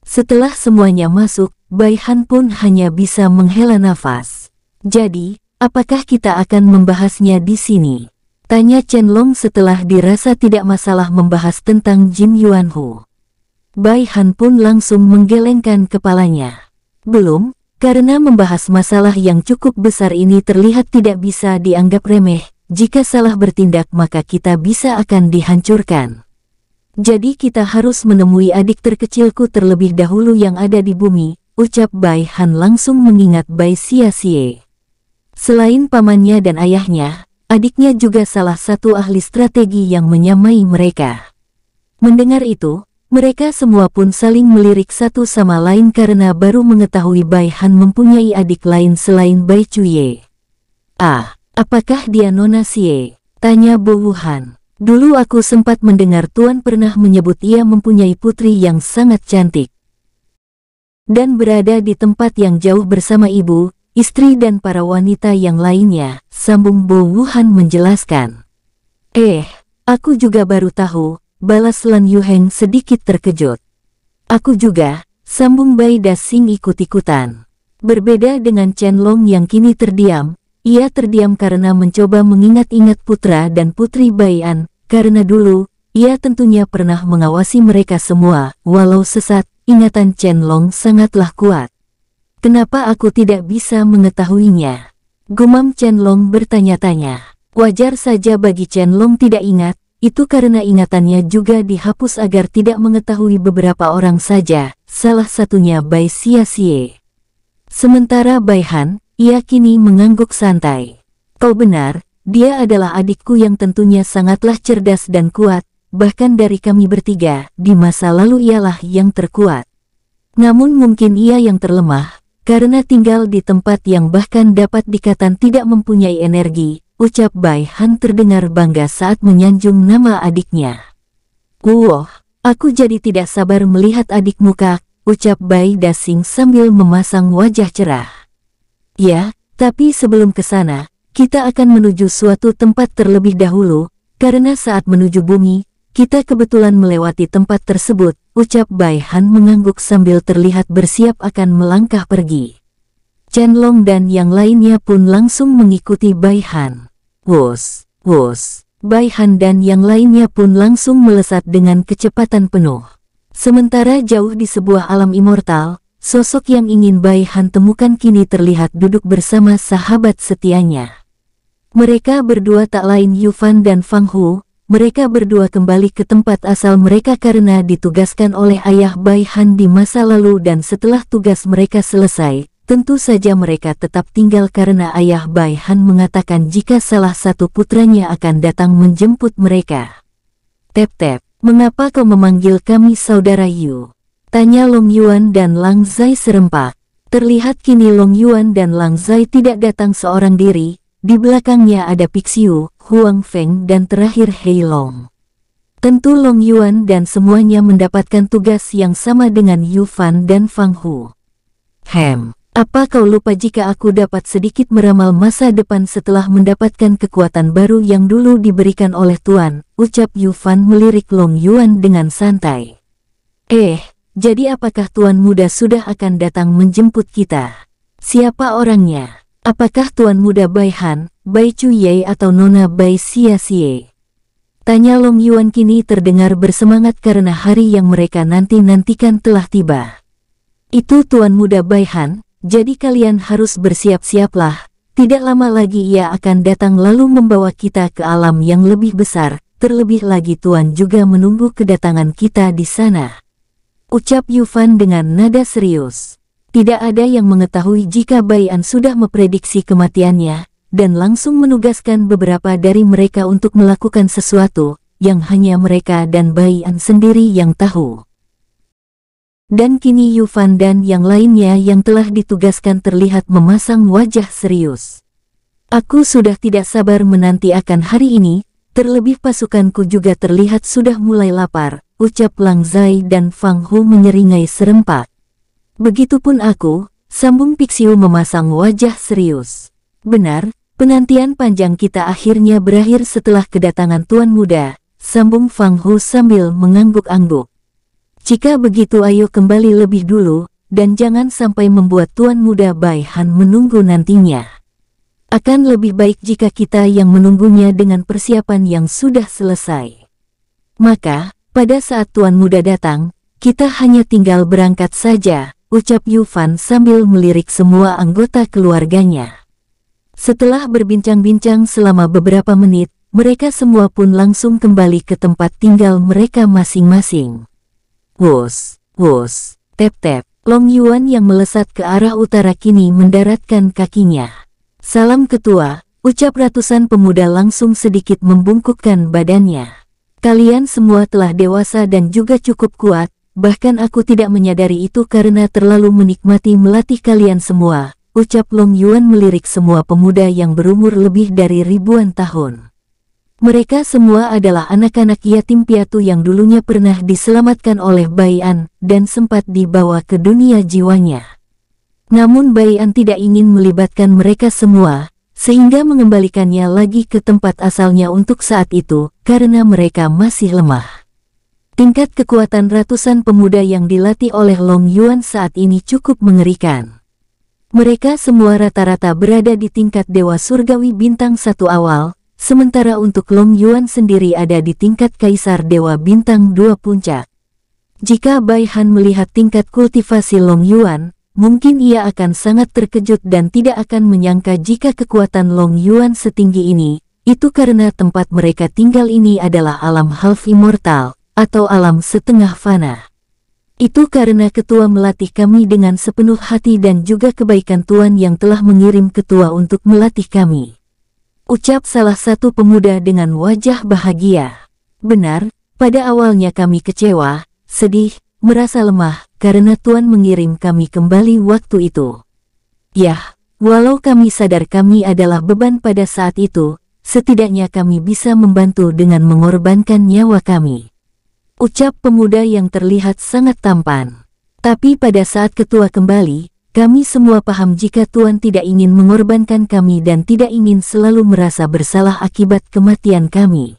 Setelah semuanya masuk, Bai Han pun hanya bisa menghela nafas. Jadi, apakah kita akan membahasnya di sini? Tanya Chen Long setelah dirasa tidak masalah membahas tentang Jin Yuanhu. Bai Han pun langsung menggelengkan kepalanya. Belum, karena membahas masalah yang cukup besar ini terlihat tidak bisa dianggap remeh. Jika salah bertindak maka kita bisa akan dihancurkan. Jadi kita harus menemui adik terkecilku terlebih dahulu yang ada di bumi, ucap Bai Han langsung mengingat Bai Xia-xie. Selain pamannya dan ayahnya, adiknya juga salah satu ahli strategi yang menyamai mereka. Mendengar itu, mereka semua pun saling melirik satu sama lain karena baru mengetahui Bai Han mempunyai adik lain selain Bai Chuye. Apakah dia Nona Xie? Tanya Bo Wuhan. Dulu aku sempat mendengar Tuan pernah menyebut ia mempunyai putri yang sangat cantik. Dan berada di tempat yang jauh bersama ibu, istri dan para wanita yang lainnya, sambung Bo Wuhan menjelaskan. Aku juga baru tahu, balas Lan Yuheng sedikit terkejut. Aku juga, sambung Bai Dasing ikut-ikutan. Berbeda dengan Chen Long yang kini terdiam, ia terdiam karena mencoba mengingat-ingat putra dan putri Bai An, karena dulu, ia tentunya pernah mengawasi mereka semua, walau sesat, ingatan Chen Long sangatlah kuat. Kenapa aku tidak bisa mengetahuinya? Gumam Chen Long bertanya-tanya. Wajar saja bagi Chen Long tidak ingat, itu karena ingatannya juga dihapus agar tidak mengetahui beberapa orang saja, salah satunya Bai Xia-xie. Sementara Bai Han, ia kini mengangguk santai. Kau benar, dia adalah adikku yang tentunya sangatlah cerdas dan kuat, bahkan dari kami bertiga, di masa lalu ialah yang terkuat. Namun mungkin ia yang terlemah, karena tinggal di tempat yang bahkan dapat dikatakan tidak mempunyai energi, ucap Bai Han terdengar bangga saat menyanjung nama adiknya. Wow, aku jadi tidak sabar melihat adikmu Kak, ucap Bai Dasing sambil memasang wajah cerah. Ya, tapi sebelum ke sana, kita akan menuju suatu tempat terlebih dahulu, karena saat menuju bumi, kita kebetulan melewati tempat tersebut, ucap Bai Han mengangguk sambil terlihat bersiap akan melangkah pergi. Chen Long dan yang lainnya pun langsung mengikuti Bai Han. Wos, wos, Bai Han dan yang lainnya pun langsung melesat dengan kecepatan penuh. Sementara jauh di sebuah alam immortal, sosok yang ingin Bai Han temukan kini terlihat duduk bersama sahabat setianya. Mereka berdua tak lain Yu Fan dan Fang Hu. Mereka berdua kembali ke tempat asal mereka karena ditugaskan oleh ayah Bai Han di masa lalu dan setelah tugas mereka selesai, tentu saja mereka tetap tinggal karena ayah Bai Han mengatakan jika salah satu putranya akan datang menjemput mereka. Tep-tep, mengapa kau memanggil kami saudara Yu? Tanya Long Yuan dan Lang Zai serempak. Terlihat kini Long Yuan dan Lang Zai tidak datang seorang diri. Di belakangnya ada Pixiu, Huang Feng dan terakhir Hei Long. Tentu Long Yuan dan semuanya mendapatkan tugas yang sama dengan Yu Fan dan Fang Hu. Apa kau lupa jika aku dapat sedikit meramal masa depan setelah mendapatkan kekuatan baru yang dulu diberikan oleh Tuan, ucap Yu Fan melirik Long Yuan dengan santai. Jadi apakah Tuan Muda sudah akan datang menjemput kita? Siapa orangnya? Apakah Tuan Muda Bai Han, Bai Chuye atau Nona Bai Xia Xie? Tanya Long Yuan kini terdengar bersemangat karena hari yang mereka nanti-nantikan telah tiba. Itu Tuan Muda Bai Han, jadi kalian harus bersiap-siaplah. Tidak lama lagi ia akan datang lalu membawa kita ke alam yang lebih besar. Terlebih lagi Tuan juga menunggu kedatangan kita di sana. Ucap Yu Fan dengan nada serius. Tidak ada yang mengetahui jika Bai An sudah memprediksi kematiannya, dan langsung menugaskan beberapa dari mereka untuk melakukan sesuatu, yang hanya mereka dan Bai An sendiri yang tahu. Dan kini Yu Fan dan yang lainnya yang telah ditugaskan terlihat memasang wajah serius. Aku sudah tidak sabar menanti akan hari ini, terlebih pasukanku juga terlihat sudah mulai lapar, ucap Lang Zai dan Fang Hu menyeringai serempak. Begitupun aku, sambung Pixiu memasang wajah serius. Benar, penantian panjang kita akhirnya berakhir setelah kedatangan Tuan Muda, sambung Fang Hu sambil mengangguk-angguk. Jika begitu ayo kembali lebih dulu, dan jangan sampai membuat Tuan Muda Bai Han menunggu nantinya. Akan lebih baik jika kita yang menunggunya dengan persiapan yang sudah selesai. Maka, pada saat Tuan Muda datang, kita hanya tinggal berangkat saja, ucap Yu Fan sambil melirik semua anggota keluarganya. Setelah berbincang-bincang selama beberapa menit, mereka semua pun langsung kembali ke tempat tinggal mereka masing-masing. Wos, wos, tep-tep, Long Yuan yang melesat ke arah utara kini mendaratkan kakinya. Salam ketua, ucap ratusan pemuda langsung sedikit membungkukkan badannya. Kalian semua telah dewasa dan juga cukup kuat. Bahkan aku tidak menyadari itu karena terlalu menikmati melatih kalian semua, ucap Long Yuan melirik semua pemuda yang berumur lebih dari ribuan tahun. Mereka semua adalah anak-anak yatim piatu yang dulunya pernah diselamatkan oleh Bai An dan sempat dibawa ke dunia jiwanya. Namun Bai An tidak ingin melibatkan mereka semua, sehingga mengembalikannya lagi ke tempat asalnya untuk saat itu, karena mereka masih lemah. Tingkat kekuatan ratusan pemuda yang dilatih oleh Long Yuan saat ini cukup mengerikan. Mereka semua rata-rata berada di tingkat Dewa Surgawi Bintang 1 awal, sementara untuk Long Yuan sendiri ada di tingkat Kaisar Dewa Bintang 2 puncak. Jika Bai Han melihat tingkat kultivasi Long Yuan, mungkin ia akan sangat terkejut dan tidak akan menyangka jika kekuatan Long Yuan setinggi ini, itu karena tempat mereka tinggal ini adalah alam half immortal, atau alam setengah fana. Itu karena ketua melatih kami dengan sepenuh hati dan juga kebaikan Tuan yang telah mengirim ketua untuk melatih kami. Ucap salah satu pemuda dengan wajah bahagia. Benar, pada awalnya kami kecewa, sedih, merasa lemah, karena Tuan mengirim kami kembali waktu itu. Yah, walau kami sadar kami adalah beban pada saat itu, setidaknya kami bisa membantu dengan mengorbankan nyawa kami. Ucap pemuda yang terlihat sangat tampan. Tapi pada saat ketua kembali, kami semua paham jika Tuan tidak ingin mengorbankan kami dan tidak ingin selalu merasa bersalah akibat kematian kami.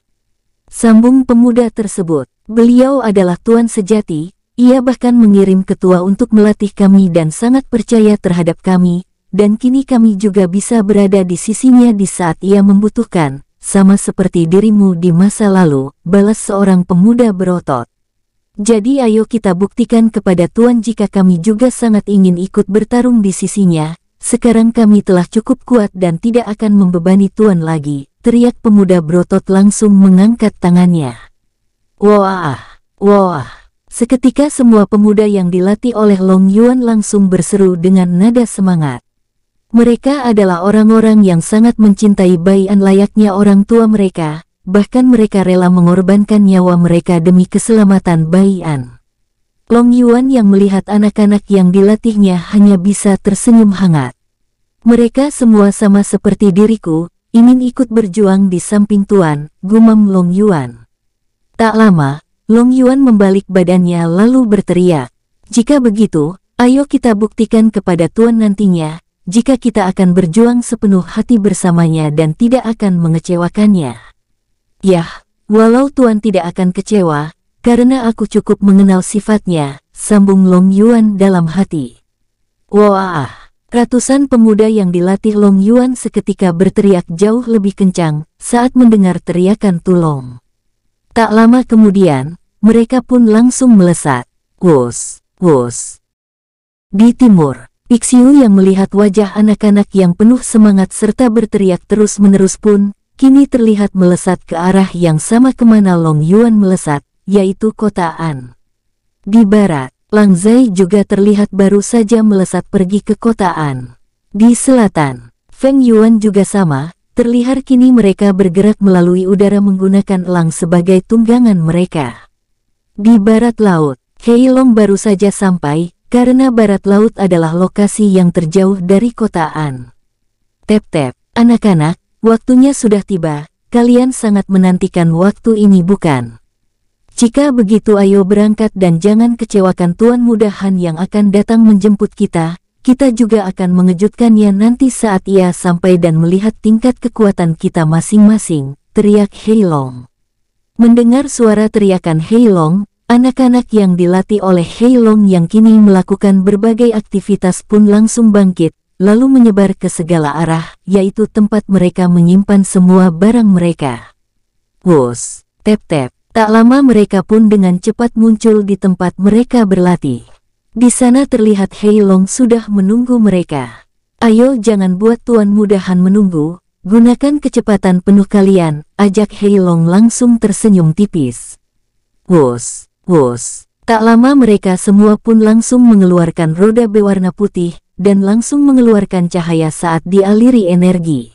Sambung pemuda tersebut, beliau adalah Tuan sejati, ia bahkan mengirim ketua untuk melatih kami dan sangat percaya terhadap kami, dan kini kami juga bisa berada di sisinya di saat ia membutuhkan. Sama seperti dirimu di masa lalu, balas seorang pemuda berotot. Jadi ayo kita buktikan kepada Tuan jika kami juga sangat ingin ikut bertarung di sisinya. Sekarang kami telah cukup kuat dan tidak akan membebani Tuan lagi, teriak pemuda berotot langsung mengangkat tangannya. Wah, wah. Seketika semua pemuda yang dilatih oleh Long Yuan langsung berseru dengan nada semangat. Mereka adalah orang-orang yang sangat mencintai Bai An layaknya orang tua mereka, bahkan mereka rela mengorbankan nyawa mereka demi keselamatan Bai An. Long Yuan yang melihat anak-anak yang dilatihnya hanya bisa tersenyum hangat. Mereka semua sama seperti diriku, ingin ikut berjuang di samping Tuan, gumam Long Yuan. Tak lama, Long Yuan membalik badannya lalu berteriak, "Jika begitu, ayo kita buktikan kepada Tuan nantinya, jika kita akan berjuang sepenuh hati bersamanya dan tidak akan mengecewakannya." Yah, walau Tuan tidak akan kecewa, karena aku cukup mengenal sifatnya, sambung Long Yuan dalam hati. Wah, ratusan pemuda yang dilatih Long Yuan seketika berteriak jauh lebih kencang saat mendengar teriakan Tulong. Tak lama kemudian, mereka pun langsung melesat. Wus, wus. Di timur, Pixiu yang melihat wajah anak-anak yang penuh semangat serta berteriak terus-menerus pun, kini terlihat melesat ke arah yang sama kemana Long Yuan melesat, yaitu kota An. Di barat, Lang Zai juga terlihat baru saja melesat pergi ke kota An. Di selatan, Feng Yuan juga sama, terlihat kini mereka bergerak melalui udara menggunakan elang sebagai tunggangan mereka. Di barat laut, Hei Long baru saja sampai, karena barat laut adalah lokasi yang terjauh dari kota An. Tep-tep, anak-anak, waktunya sudah tiba, kalian sangat menantikan waktu ini bukan? Jika begitu ayo berangkat dan jangan kecewakan Tuan Muda Han yang akan datang menjemput kita juga akan mengejutkannya nanti saat ia sampai dan melihat tingkat kekuatan kita masing-masing, teriak Hei Long. Mendengar suara teriakan Hei Long, anak-anak yang dilatih oleh Hei Long yang kini melakukan berbagai aktivitas pun langsung bangkit, lalu menyebar ke segala arah, yaitu tempat mereka menyimpan semua barang mereka. Wus, tep-tep, tak lama mereka pun dengan cepat muncul di tempat mereka berlatih. Di sana terlihat Hei Long sudah menunggu mereka. Ayo jangan buat Tuan Muda Han menunggu, gunakan kecepatan penuh kalian, ajak Hei Long langsung tersenyum tipis. Wus. Wus, tak lama mereka semua pun langsung mengeluarkan roda berwarna putih, dan langsung mengeluarkan cahaya saat dialiri energi.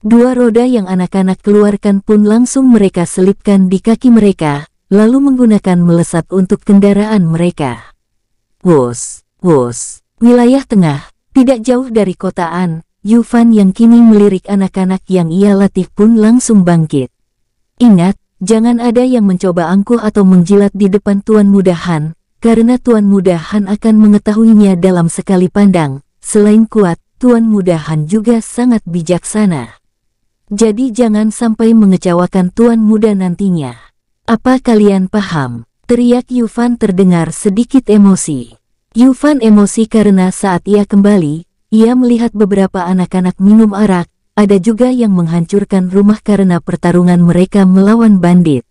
Dua roda yang anak-anak keluarkan pun langsung mereka selipkan di kaki mereka, lalu menggunakan melesat untuk kendaraan mereka. Wus, wus, wilayah tengah, tidak jauh dari kota An, Yu Fan yang kini melirik anak-anak yang ia latih pun langsung bangkit. Ingat, jangan ada yang mencoba angkuh atau menjilat di depan Tuan Muda Han, karena Tuan Muda Han akan mengetahuinya dalam sekali pandang. Selain kuat, Tuan Muda Han juga sangat bijaksana. Jadi jangan sampai mengecewakan Tuan Muda nantinya. Apa kalian paham? Teriak Yu Fan terdengar sedikit emosi. Yu Fan emosi karena saat ia kembali, ia melihat beberapa anak-anak minum arak. Ada juga yang menghancurkan rumah karena pertarungan mereka melawan bandit.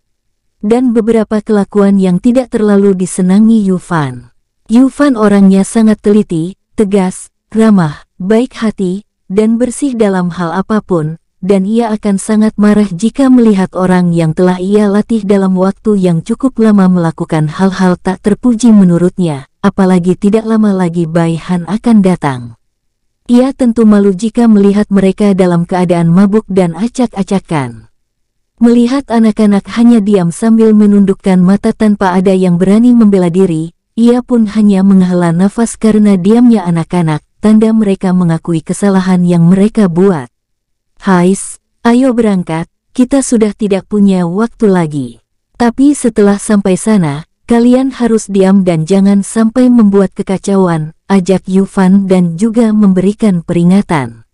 Dan beberapa kelakuan yang tidak terlalu disenangi Yu Fan. Yu Fan orangnya sangat teliti, tegas, ramah, baik hati, dan bersih dalam hal apapun. dan ia akan sangat marah jika melihat orang yang telah ia latih dalam waktu yang cukup lama melakukan hal-hal tak terpuji menurutnya, apalagi tidak lama lagi Bai Han akan datang. Ia tentu malu jika melihat mereka dalam keadaan mabuk dan acak-acakan. Melihat anak-anak hanya diam sambil menundukkan mata tanpa ada yang berani membela diri, ia pun hanya menghela nafas karena diamnya anak-anak, tanda mereka mengakui kesalahan yang mereka buat. Hais, ayo berangkat, kita sudah tidak punya waktu lagi. Tapi setelah sampai sana, kalian harus diam dan jangan sampai membuat kekacauan, ajak Yu Fan dan juga memberikan peringatan.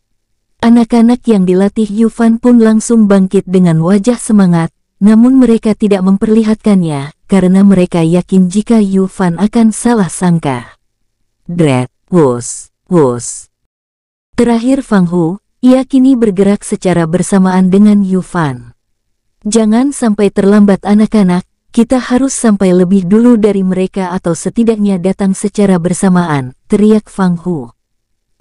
Anak-anak yang dilatih Yu Fan pun langsung bangkit dengan wajah semangat, namun mereka tidak memperlihatkannya, karena mereka yakin jika Yu Fan akan salah sangka. Dret, wus, wus. Terakhir Fang Hu, ia kini bergerak secara bersamaan dengan Yu Fan. Jangan sampai terlambat anak-anak, kita harus sampai lebih dulu dari mereka atau setidaknya datang secara bersamaan, teriak Fang Hu.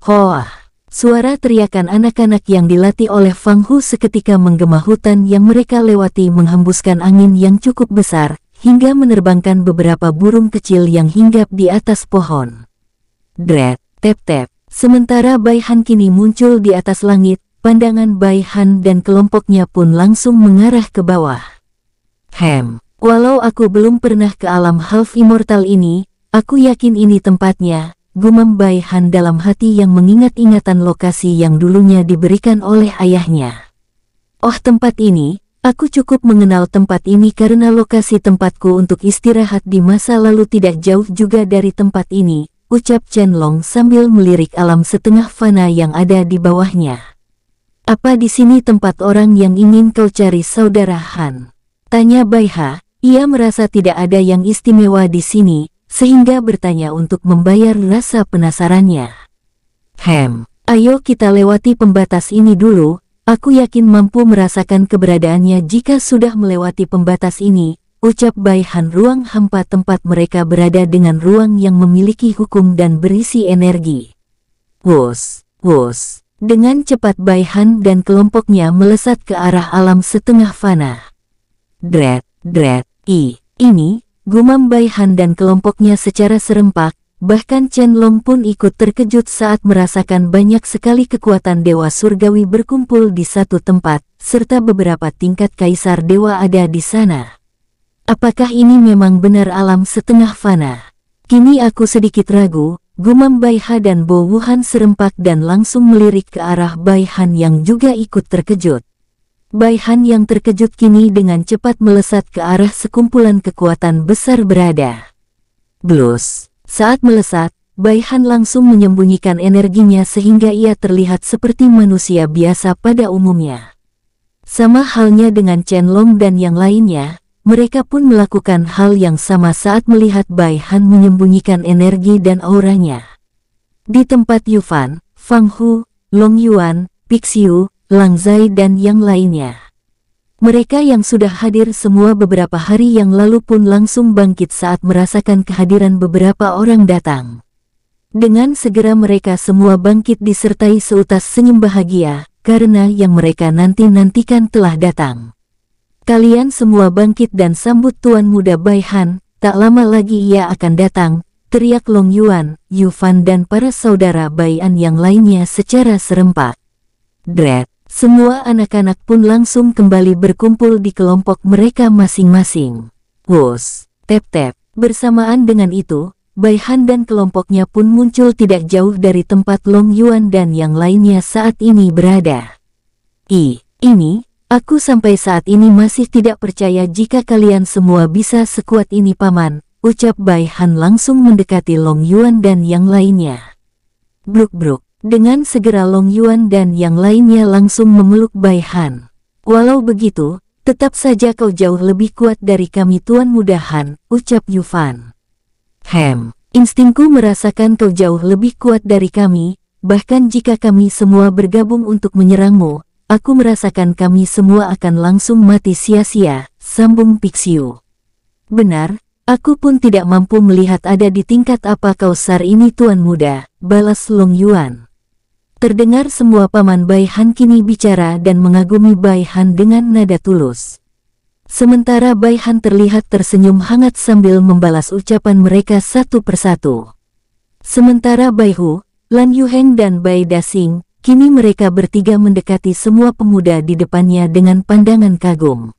Hoah! Suara teriakan anak-anak yang dilatih oleh Fang Hu seketika menggema hutan yang mereka lewati menghembuskan angin yang cukup besar, hingga menerbangkan beberapa burung kecil yang hinggap di atas pohon. Dret, tep-tep. Sementara Bai Han kini muncul di atas langit, pandangan Bai Han dan kelompoknya pun langsung mengarah ke bawah. Walau aku belum pernah ke alam half immortal ini, aku yakin ini tempatnya, gumam Bai Han dalam hati yang mengingat-ingatan lokasi yang dulunya diberikan oleh ayahnya. Oh, tempat ini, aku cukup mengenal tempat ini karena lokasi tempatku untuk istirahat di masa lalu tidak jauh juga dari tempat ini, ucap Chen Long sambil melirik alam setengah fana yang ada di bawahnya. Apa di sini tempat orang yang ingin kau cari, saudara Han? Tanya Bai Ha, ia merasa tidak ada yang istimewa di sini, sehingga bertanya untuk membayar rasa penasarannya. Ayo kita lewati pembatas ini dulu, aku yakin mampu merasakan keberadaannya jika sudah melewati pembatas ini, ucap Bai Han. Ruang hampa tempat mereka berada dengan ruang yang memiliki hukum dan berisi energi. Wus, wus. Dengan cepat Bai Han dan kelompoknya melesat ke arah alam setengah fana. Dret, dret, ini, gumam Bai Han dan kelompoknya secara serempak, bahkan Chen Long pun ikut terkejut saat merasakan banyak sekali kekuatan dewa surgawi berkumpul di satu tempat, serta beberapa tingkat kaisar dewa ada di sana. Apakah ini memang benar alam setengah fana? Kini aku sedikit ragu, gumam Bai Ha dan Bo Wuhan serempak dan langsung melirik ke arah Bai Han yang juga ikut terkejut. Bai Han yang terkejut kini dengan cepat melesat ke arah sekumpulan kekuatan besar berada. Blus. Saat melesat, Bai Han langsung menyembunyikan energinya sehingga ia terlihat seperti manusia biasa pada umumnya. Sama halnya dengan Chen Long dan yang lainnya, mereka pun melakukan hal yang sama saat melihat Bai Han menyembunyikan energi dan auranya. Di tempat Yu Fan, Fang Hu, Long Yuan, Pixiu, Lang Zai dan yang lainnya. Mereka yang sudah hadir semua beberapa hari yang lalu pun langsung bangkit saat merasakan kehadiran beberapa orang datang. Dengan segera mereka semua bangkit disertai seutas senyum bahagia, karena yang mereka nanti-nantikan telah datang. Kalian semua bangkit dan sambut Tuan Muda Bai Han, tak lama lagi ia akan datang, teriak Long Yuan, Yu Fan dan para saudara Bai An yang lainnya secara serempak. Dret. Semua anak-anak pun langsung kembali berkumpul di kelompok mereka masing-masing. Wus, tep-tep. Bersamaan dengan itu, Bai Han dan kelompoknya pun muncul tidak jauh dari tempat Long Yuan dan yang lainnya saat ini berada. Ini, aku sampai saat ini masih tidak percaya jika kalian semua bisa sekuat ini paman, ucap Bai Han langsung mendekati Long Yuan dan yang lainnya. Bruk-bruk. Dengan segera Long Yuan dan yang lainnya langsung memeluk Bai Han. Walau begitu, tetap saja kau jauh lebih kuat dari kami Tuan Muda Han, ucap Yu Fan. Instingku merasakan kau jauh lebih kuat dari kami, bahkan jika kami semua bergabung untuk menyerangmu, aku merasakan kami semua akan langsung mati sia-sia, sambung Pixiu. Benar, aku pun tidak mampu melihat ada di tingkat apa kau SAR ini Tuan Muda, balas Long Yuan. Terdengar semua paman Bai Han kini bicara dan mengagumi Bai Han dengan nada tulus. Sementara Bai Han terlihat tersenyum hangat sambil membalas ucapan mereka satu persatu. Sementara Bai Hu, Lan Yuheng dan Bai Dasing, kini mereka bertiga mendekati semua pemuda di depannya dengan pandangan kagum.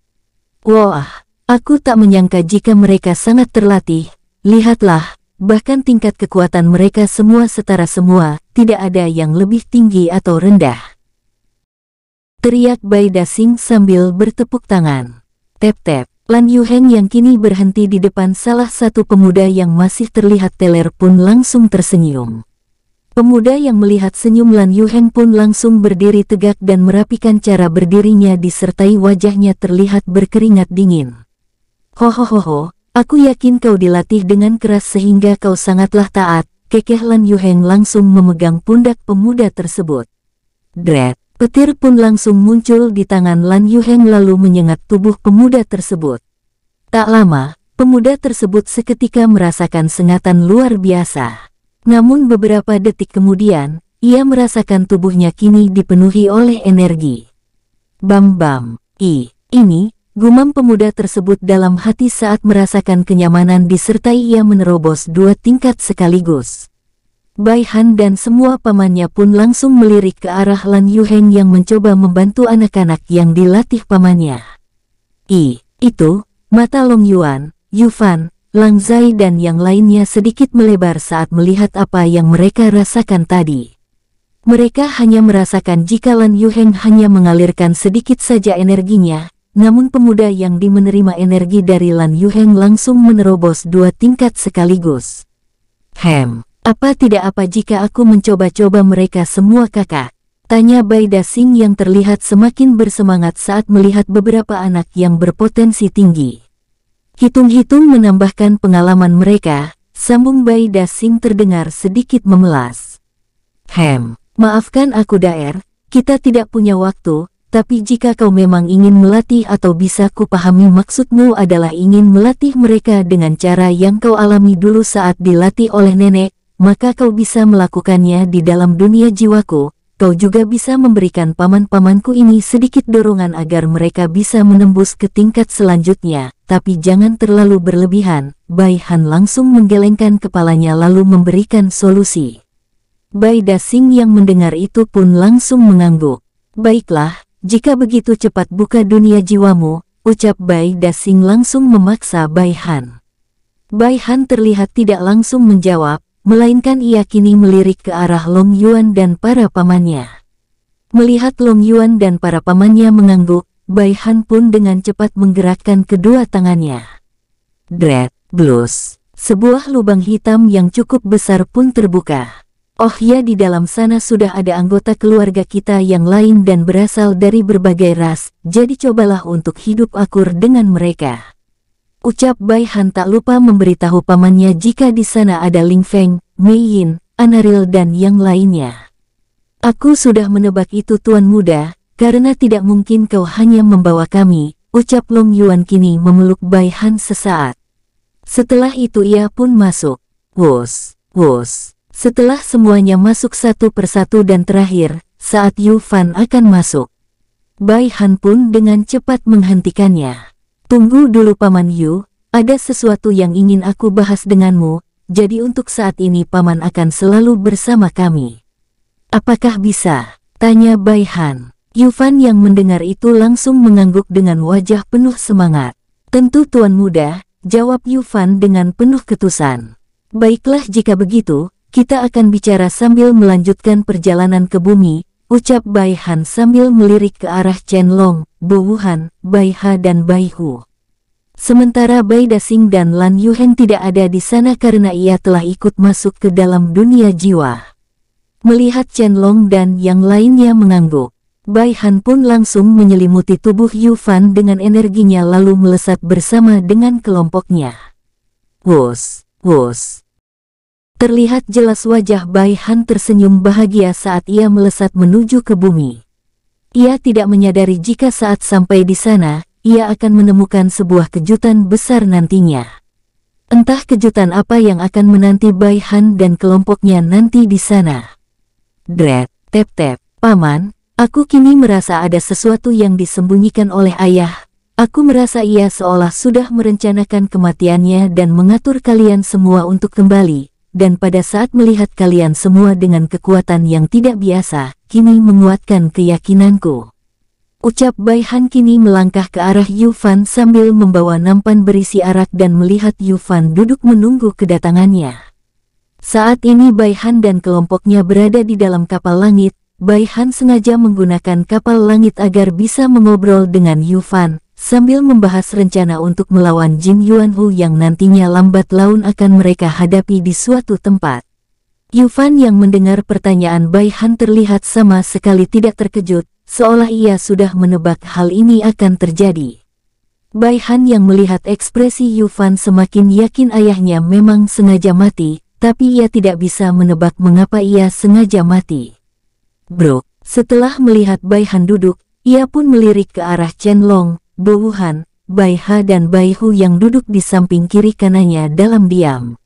Wah, aku tak menyangka jika mereka sangat terlatih. Lihatlah, bahkan tingkat kekuatan mereka semua setara semua, tidak ada yang lebih tinggi atau rendah. Teriak Bai Dasing sambil bertepuk tangan. Tep-tep, Lan Yuheng yang kini berhenti di depan salah satu pemuda yang masih terlihat teler pun langsung tersenyum. Pemuda yang melihat senyum Lan Yuheng pun langsung berdiri tegak dan merapikan cara berdirinya disertai wajahnya terlihat berkeringat dingin. Hohohoho, aku yakin kau dilatih dengan keras sehingga kau sangatlah taat, kekeh Lan Yuheng langsung memegang pundak pemuda tersebut. Dret, petir pun langsung muncul di tangan Lan Yuheng lalu menyengat tubuh pemuda tersebut. Tak lama, pemuda tersebut seketika merasakan sengatan luar biasa. Namun beberapa detik kemudian, ia merasakan tubuhnya kini dipenuhi oleh energi. Bam-bam, ini, gumam pemuda tersebut dalam hati saat merasakan kenyamanan disertai ia menerobos 2 tingkat sekaligus. Bai Han dan semua pamannya pun langsung melirik ke arah Lan Yuheng yang mencoba membantu anak-anak yang dilatih pamannya. Itu, mata Long Yuan, Yu Fan, Lang Zai dan yang lainnya sedikit melebar saat melihat apa yang mereka rasakan tadi. Mereka hanya merasakan jika Lan Yuheng hanya mengalirkan sedikit saja energinya, namun pemuda yang menerima energi dari Lan Yuheng langsung menerobos 2 tingkat sekaligus. Apa tidak apa jika aku mencoba-coba mereka semua kakak? Tanya Bai Dasing yang terlihat semakin bersemangat saat melihat beberapa anak yang berpotensi tinggi. Hitung-hitung menambahkan pengalaman mereka, sambung Bai Dasing terdengar sedikit memelas. Maafkan aku Daer, kita tidak punya waktu, tapi jika kau memang ingin melatih atau bisa kupahami maksudmu adalah ingin melatih mereka dengan cara yang kau alami dulu saat dilatih oleh nenek, maka kau bisa melakukannya di dalam dunia jiwaku. Kau juga bisa memberikan paman-pamanku ini sedikit dorongan agar mereka bisa menembus ke tingkat selanjutnya, tapi jangan terlalu berlebihan. Bai Han langsung menggelengkan kepalanya lalu memberikan solusi. Bai Dasing yang mendengar itu pun langsung mengangguk. Baiklah, jika begitu cepat buka dunia jiwamu, ucap Bai Dasing langsung memaksa Bai Han. Bai Han terlihat tidak langsung menjawab, melainkan ia kini melirik ke arah Long Yuan dan para pamannya. Melihat Long Yuan dan para pamannya mengangguk, Bai Han pun dengan cepat menggerakkan kedua tangannya. Dret, blus. Sebuah lubang hitam yang cukup besar pun terbuka. Oh ya, di dalam sana sudah ada anggota keluarga kita yang lain dan berasal dari berbagai ras, jadi cobalah untuk hidup akur dengan mereka. Ucap Bai Han tak lupa memberitahu pamannya jika di sana ada Ling Feng, Mei Yin, Anaril dan yang lainnya. Aku sudah menebak itu tuan muda, karena tidak mungkin kau hanya membawa kami, ucap Long Yuan kini memeluk Bai Han sesaat. Setelah itu ia pun masuk. Wos. Setelah semuanya masuk satu persatu dan terakhir, saat Yu Fan akan masuk, Bai Han pun dengan cepat menghentikannya. Tunggu dulu Paman Yu, ada sesuatu yang ingin aku bahas denganmu, jadi untuk saat ini Paman akan selalu bersama kami. Apakah bisa? Tanya Bai Han. Yu Fan yang mendengar itu langsung mengangguk dengan wajah penuh semangat. Tentu tuan muda, jawab Yu Fan dengan penuh ketusan. Baiklah jika begitu, kita akan bicara sambil melanjutkan perjalanan ke bumi, ucap Bai Han sambil melirik ke arah Chen Long, Bo Wuhan, Bai Ha dan Bai Hu. Sementara Bai Dasing dan Lan Yuheng tidak ada di sana karena ia telah ikut masuk ke dalam dunia jiwa. Melihat Chen Long dan yang lainnya mengangguk, Bai Han pun langsung menyelimuti tubuh Yu Fan dengan energinya lalu melesat bersama dengan kelompoknya. Wos. Terlihat jelas wajah Bai Han tersenyum bahagia saat ia melesat menuju ke bumi. Ia tidak menyadari jika saat sampai di sana, ia akan menemukan sebuah kejutan besar nantinya. Entah kejutan apa yang akan menanti Bai Han dan kelompoknya nanti di sana. Dret, Tep-tep, Paman, aku kini merasa ada sesuatu yang disembunyikan oleh ayah. Aku merasa ia seolah sudah merencanakan kematiannya dan mengatur kalian semua untuk kembali. Dan pada saat melihat kalian semua dengan kekuatan yang tidak biasa, kini menguatkan keyakinanku. Ucap Bai Han kini melangkah ke arah Yu Fan sambil membawa nampan berisi arak dan melihat Yu Fan duduk menunggu kedatangannya. Saat ini Bai Han dan kelompoknya berada di dalam kapal langit. Bai Han sengaja menggunakan kapal langit agar bisa mengobrol dengan Yu Fan, sambil membahas rencana untuk melawan Jin Yuanhu yang nantinya lambat laun akan mereka hadapi di suatu tempat. Yu Fan yang mendengar pertanyaan Bai Han terlihat sama sekali tidak terkejut, seolah ia sudah menebak hal ini akan terjadi. Bai Han yang melihat ekspresi Yu Fan semakin yakin ayahnya memang sengaja mati, tapi ia tidak bisa menebak mengapa ia sengaja mati. Bro, setelah melihat Bai Han duduk, ia pun melirik ke arah Chen Long, Bo Wuhan, Bai Ha dan Bai Hu yang duduk di samping kiri kanannya dalam diam.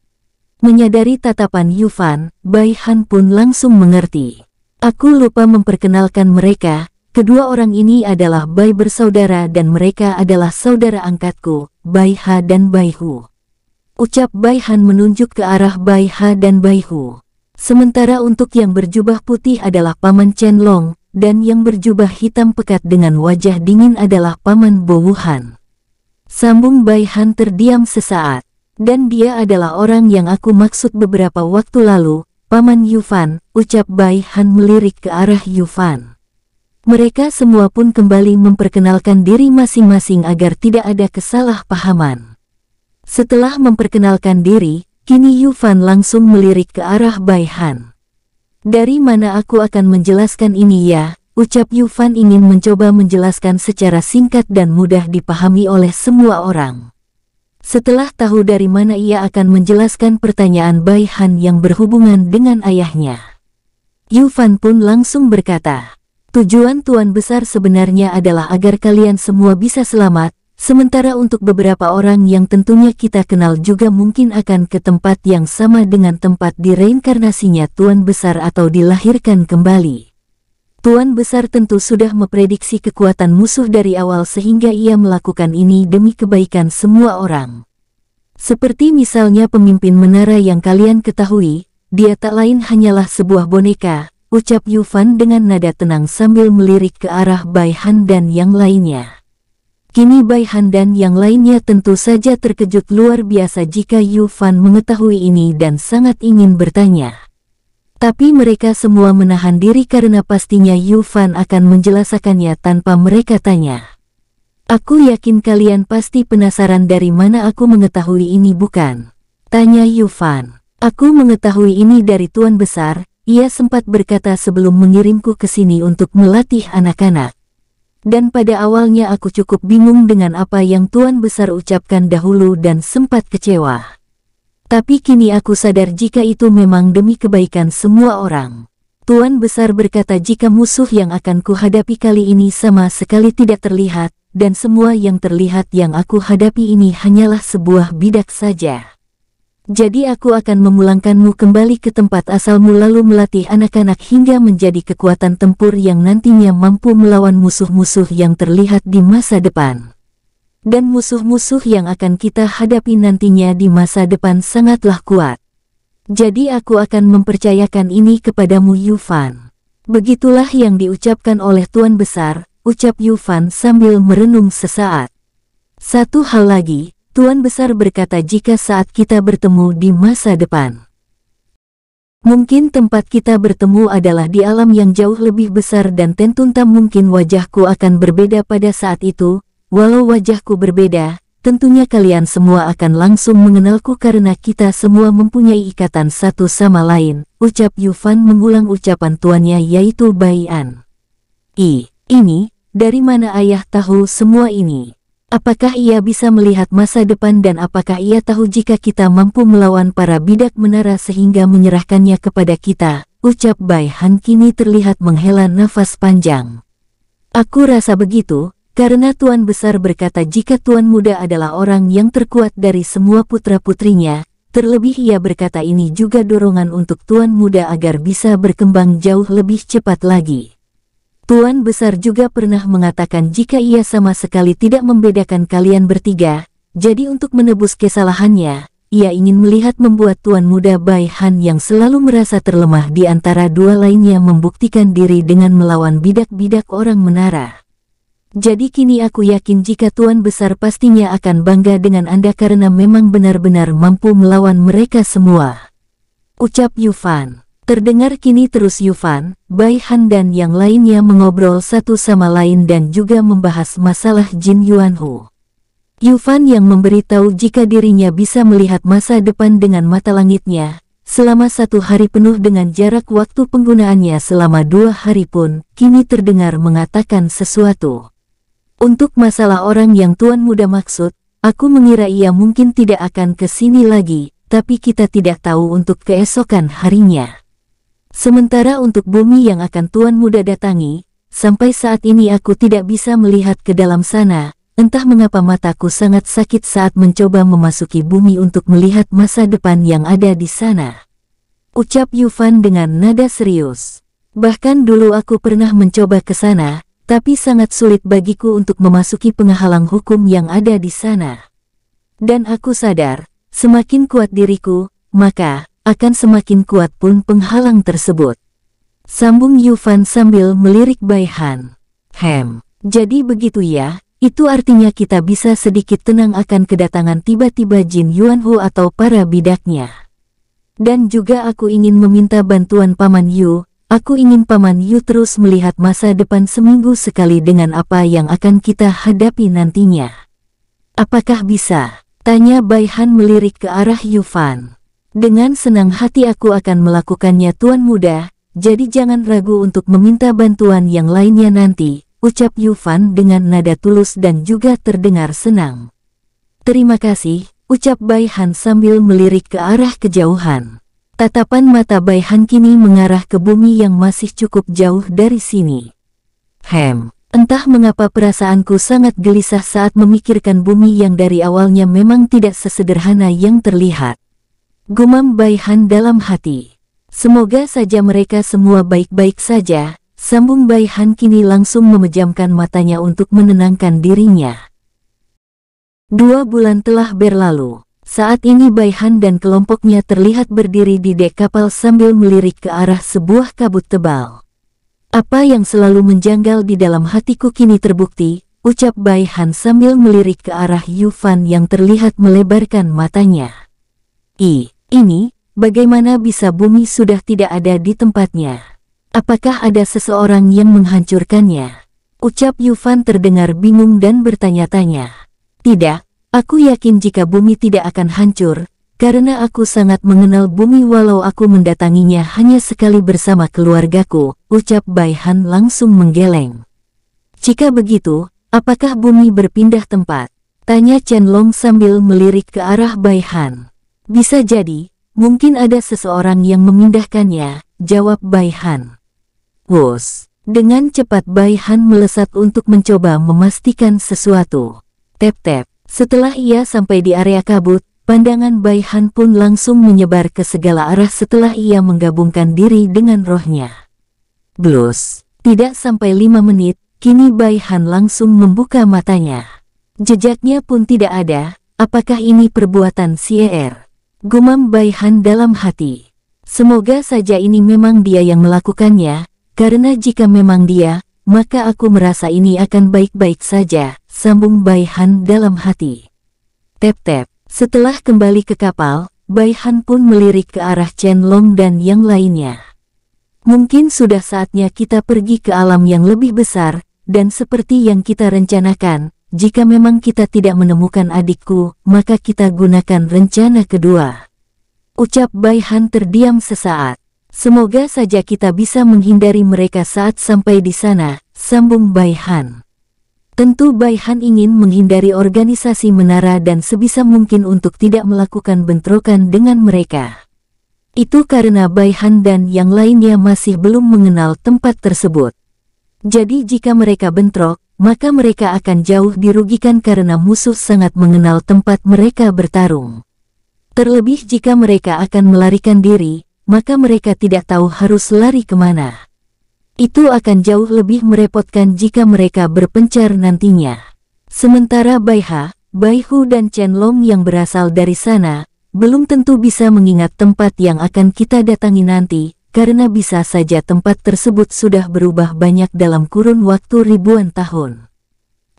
Menyadari tatapan Yu Fan, Bai Han pun langsung mengerti. Aku lupa memperkenalkan mereka, kedua orang ini adalah Bai bersaudara dan mereka adalah saudara angkatku, Bai Ha dan Bai Hu. Ucap Bai Han menunjuk ke arah Bai Ha dan Bai Hu. Sementara untuk yang berjubah putih adalah Paman Chen Long, dan yang berjubah hitam pekat dengan wajah dingin adalah Paman Bo Wuhan. Sambung Bai Han terdiam sesaat. Dan dia adalah orang yang aku maksud beberapa waktu lalu, Paman Yu Fan, ucap Bai Han melirik ke arah Yu Fan. Mereka semua pun kembali memperkenalkan diri masing-masing agar tidak ada kesalahpahaman. Setelah memperkenalkan diri, kini Yu Fan langsung melirik ke arah Bai Han. Dari mana aku akan menjelaskan ini ya? Ucap Yu Fan ingin mencoba menjelaskan secara singkat dan mudah dipahami oleh semua orang. Setelah tahu dari mana ia akan menjelaskan pertanyaan Bai Han yang berhubungan dengan ayahnya, Yu Fan pun langsung berkata, tujuan Tuan Besar sebenarnya adalah agar kalian semua bisa selamat. Sementara untuk beberapa orang yang tentunya kita kenal juga mungkin akan ke tempat yang sama dengan tempat direinkarnasinya Tuan Besar atau dilahirkan kembali. Tuan Besar tentu sudah memprediksi kekuatan musuh dari awal sehingga ia melakukan ini demi kebaikan semua orang. Seperti misalnya pemimpin menara yang kalian ketahui, dia tak lain hanyalah sebuah boneka, ucap Yu Fan dengan nada tenang sambil melirik ke arah Bai Han dan yang lainnya. Kini Bai Han dan yang lainnya tentu saja terkejut luar biasa jika Yu Fan mengetahui ini dan sangat ingin bertanya. Tapi mereka semua menahan diri karena pastinya Yu Fan akan menjelaskannya tanpa mereka tanya. Aku yakin kalian pasti penasaran dari mana aku mengetahui ini bukan? Tanya Yu Fan. Aku mengetahui ini dari Tuan Besar, ia sempat berkata sebelum mengirimku ke sini untuk melatih anak-anak. Dan pada awalnya aku cukup bingung dengan apa yang Tuan Besar ucapkan dahulu dan sempat kecewa. Tapi kini aku sadar jika itu memang demi kebaikan semua orang. Tuan Besar berkata jika musuh yang akan kuhadapi kali ini sama sekali tidak terlihat, dan semua yang terlihat yang aku hadapi ini hanyalah sebuah bidak saja. Jadi aku akan memulangkanmu kembali ke tempat asalmu lalu melatih anak-anak hingga menjadi kekuatan tempur yang nantinya mampu melawan musuh-musuh yang terlihat di masa depan. Dan musuh-musuh yang akan kita hadapi nantinya di masa depan sangatlah kuat. Jadi aku akan mempercayakan ini kepadamu Yu Fan. Begitulah yang diucapkan oleh Tuan Besar, ucap Yu Fan sambil merenung sesaat. Satu hal lagi, Tuan Besar berkata jika saat kita bertemu di masa depan, mungkin tempat kita bertemu adalah di alam yang jauh lebih besar dan tentu tak mungkin wajahku akan berbeda pada saat itu. Walau wajahku berbeda, tentunya kalian semua akan langsung mengenalku karena kita semua mempunyai ikatan satu sama lain, ucap Yu Fan mengulang ucapan tuannya yaitu Bai An. Ini, dari mana ayah tahu semua ini? Apakah ia bisa melihat masa depan dan apakah ia tahu jika kita mampu melawan para bidak menara sehingga menyerahkannya kepada kita? Ucap Bai Han kini terlihat menghela nafas panjang. Aku rasa begitu, karena Tuan Besar berkata jika Tuan Muda adalah orang yang terkuat dari semua putra-putrinya, terlebih ia berkata ini juga dorongan untuk Tuan Muda agar bisa berkembang jauh lebih cepat lagi. Tuan Besar juga pernah mengatakan jika ia sama sekali tidak membedakan kalian bertiga, jadi untuk menebus kesalahannya, ia ingin melihat membuat Tuan Muda Bai Han yang selalu merasa terlemah di antara dua lainnya membuktikan diri dengan melawan bidak-bidak orang menara. Jadi kini aku yakin jika Tuan Besar pastinya akan bangga dengan Anda karena memang benar-benar mampu melawan mereka semua. Ucap Yufan. Terdengar kini terus Yufan, Bai Han dan yang lainnya mengobrol satu sama lain dan juga membahas masalah Jin Yuanhu. Yufan yang memberitahu jika dirinya bisa melihat masa depan dengan mata langitnya, selama 1 hari penuh dengan jarak waktu penggunaannya selama 2 hari pun, kini terdengar mengatakan sesuatu. Untuk masalah orang yang Tuan Muda maksud, aku mengira ia mungkin tidak akan ke sini lagi, tapi kita tidak tahu untuk keesokan harinya. Sementara untuk bumi yang akan Tuan Muda datangi, sampai saat ini aku tidak bisa melihat ke dalam sana, entah mengapa mataku sangat sakit saat mencoba memasuki bumi untuk melihat masa depan yang ada di sana. Ucap Yufan dengan nada serius. Bahkan dulu aku pernah mencoba ke sana, tapi sangat sulit bagiku untuk memasuki penghalang hukum yang ada di sana. Dan aku sadar, semakin kuat diriku, maka akan semakin kuat pun penghalang tersebut. Sambung Yufan sambil melirik Bai Han. Jadi begitu ya, itu artinya kita bisa sedikit tenang akan kedatangan tiba-tiba Jin Yuanhu atau para bidaknya. Dan juga aku ingin meminta bantuan Paman Yu, aku ingin Paman Yu terus melihat masa depan seminggu sekali dengan apa yang akan kita hadapi nantinya. Apakah bisa? Tanya Bai Han melirik ke arah Yufan. Dengan senang hati aku akan melakukannya Tuan Muda, jadi jangan ragu untuk meminta bantuan yang lainnya nanti, ucap Yufan dengan nada tulus dan juga terdengar senang. Terima kasih, ucap Bai Han sambil melirik ke arah kejauhan. Tatapan mata Bai Han kini mengarah ke bumi yang masih cukup jauh dari sini. Entah mengapa perasaanku sangat gelisah saat memikirkan bumi yang dari awalnya memang tidak sesederhana yang terlihat. Gumam Bai Han dalam hati. Semoga saja mereka semua baik-baik saja, sambung Bai Han kini langsung memejamkan matanya untuk menenangkan dirinya. 2 bulan telah berlalu. Saat ini Bai Han dan kelompoknya terlihat berdiri di dek kapal sambil melirik ke arah sebuah kabut tebal. Apa yang selalu menjanggal di dalam hatiku kini terbukti, ucap Bai Han sambil melirik ke arah Yufan yang terlihat melebarkan matanya. Ini, bagaimana bisa bumi sudah tidak ada di tempatnya? Apakah ada seseorang yang menghancurkannya? Ucap Yufan terdengar bingung dan bertanya-tanya. Tidak, aku yakin jika bumi tidak akan hancur, karena aku sangat mengenal bumi walau aku mendatanginya hanya sekali bersama keluargaku, ucap Bai Han langsung menggeleng. Jika begitu, apakah bumi berpindah tempat? Tanya Chen Long sambil melirik ke arah Bai Han. Bisa jadi, mungkin ada seseorang yang memindahkannya, jawab Bai Han. Wus, dengan cepat Bai Han melesat untuk mencoba memastikan sesuatu. Tep-tep, setelah ia sampai di area kabut, pandangan Bai Han pun langsung menyebar ke segala arah setelah ia menggabungkan diri dengan rohnya. Blus, tidak sampai 5 menit, kini Bai Han langsung membuka matanya. Jejaknya pun tidak ada, apakah ini perbuatan Sier? Gumam Bai Han dalam hati. Semoga saja ini memang dia yang melakukannya, karena jika memang dia, maka aku merasa ini akan baik-baik saja, sambung Bai Han dalam hati. Tep-tep, setelah kembali ke kapal, Bai Han pun melirik ke arah Chen Long dan yang lainnya. Mungkin sudah saatnya kita pergi ke alam yang lebih besar, dan seperti yang kita rencanakan, jika memang kita tidak menemukan adikku, maka kita gunakan rencana kedua. Ucap Bai Han terdiam sesaat. Semoga saja kita bisa menghindari mereka saat sampai di sana, sambung Bai Han. Tentu Bai Han ingin menghindari organisasi menara dan sebisa mungkin untuk tidak melakukan bentrokan dengan mereka. Itu karena Bai Han dan yang lainnya masih belum mengenal tempat tersebut. Jadi jika mereka bentrok, maka mereka akan jauh dirugikan karena musuh sangat mengenal tempat mereka bertarung. Terlebih jika mereka akan melarikan diri, maka mereka tidak tahu harus lari kemana. Itu akan jauh lebih merepotkan jika mereka berpencar nantinya. Sementara Baiha, Baihu dan Chen-Long yang berasal dari sana, belum tentu bisa mengingat tempat yang akan kita datangi nanti, karena bisa saja tempat tersebut sudah berubah banyak dalam kurun waktu ribuan tahun.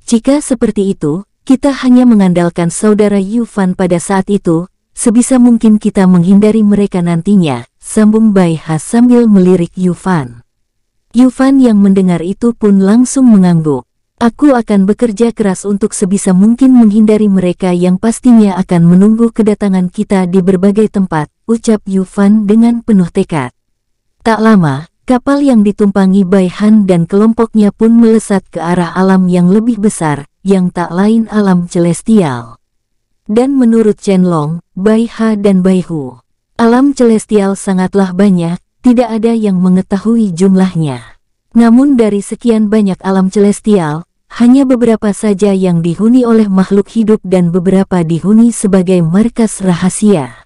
Jika seperti itu, kita hanya mengandalkan saudara Yu Fan pada saat itu, sebisa mungkin kita menghindari mereka nantinya, sambung Baiha sambil melirik Yu Fan. Yu Fan yang mendengar itu pun langsung mengangguk. Aku akan bekerja keras untuk sebisa mungkin menghindari mereka yang pastinya akan menunggu kedatangan kita di berbagai tempat, ucap Yu Fan dengan penuh tekad. Tak lama, kapal yang ditumpangi Bai Han dan kelompoknya pun melesat ke arah alam yang lebih besar, yang tak lain alam celestial. Dan menurut Chen-Long, Bai Ha dan Bai Hu, alam celestial sangatlah banyak, tidak ada yang mengetahui jumlahnya. Namun dari sekian banyak alam celestial, hanya beberapa saja yang dihuni oleh makhluk hidup dan beberapa dihuni sebagai markas rahasia.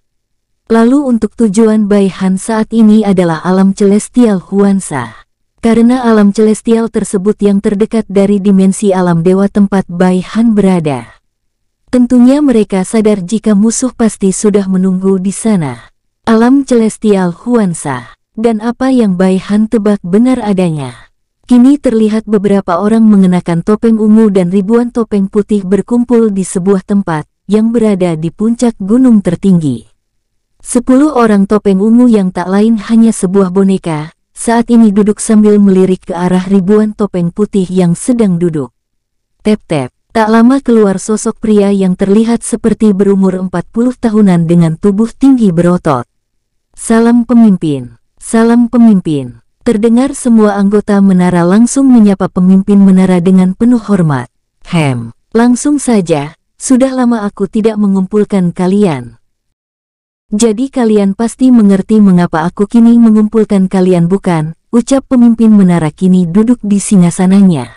Lalu untuk tujuan Bai Han saat ini adalah alam celestial Huansa. Karena alam celestial tersebut yang terdekat dari dimensi alam dewa tempat Bai Han berada. Tentunya mereka sadar jika musuh pasti sudah menunggu di sana. Alam celestial Huansa. Dan apa yang Bai Han tebak benar adanya. Kini terlihat beberapa orang mengenakan topeng ungu dan ribuan topeng putih berkumpul di sebuah tempat yang berada di puncak gunung tertinggi. 10 orang topeng ungu yang tak lain hanya sebuah boneka, saat ini duduk sambil melirik ke arah ribuan topeng putih yang sedang duduk. Tep-tep, tak lama keluar sosok pria yang terlihat seperti berumur 40 tahunan dengan tubuh tinggi berotot. Salam pemimpin. Salam pemimpin. Terdengar semua anggota menara langsung menyapa pemimpin menara dengan penuh hormat. Langsung saja, sudah lama aku tidak mengumpulkan kalian. Jadi kalian pasti mengerti mengapa aku kini mengumpulkan kalian bukan? Ucap pemimpin menara kini duduk di singgasananya.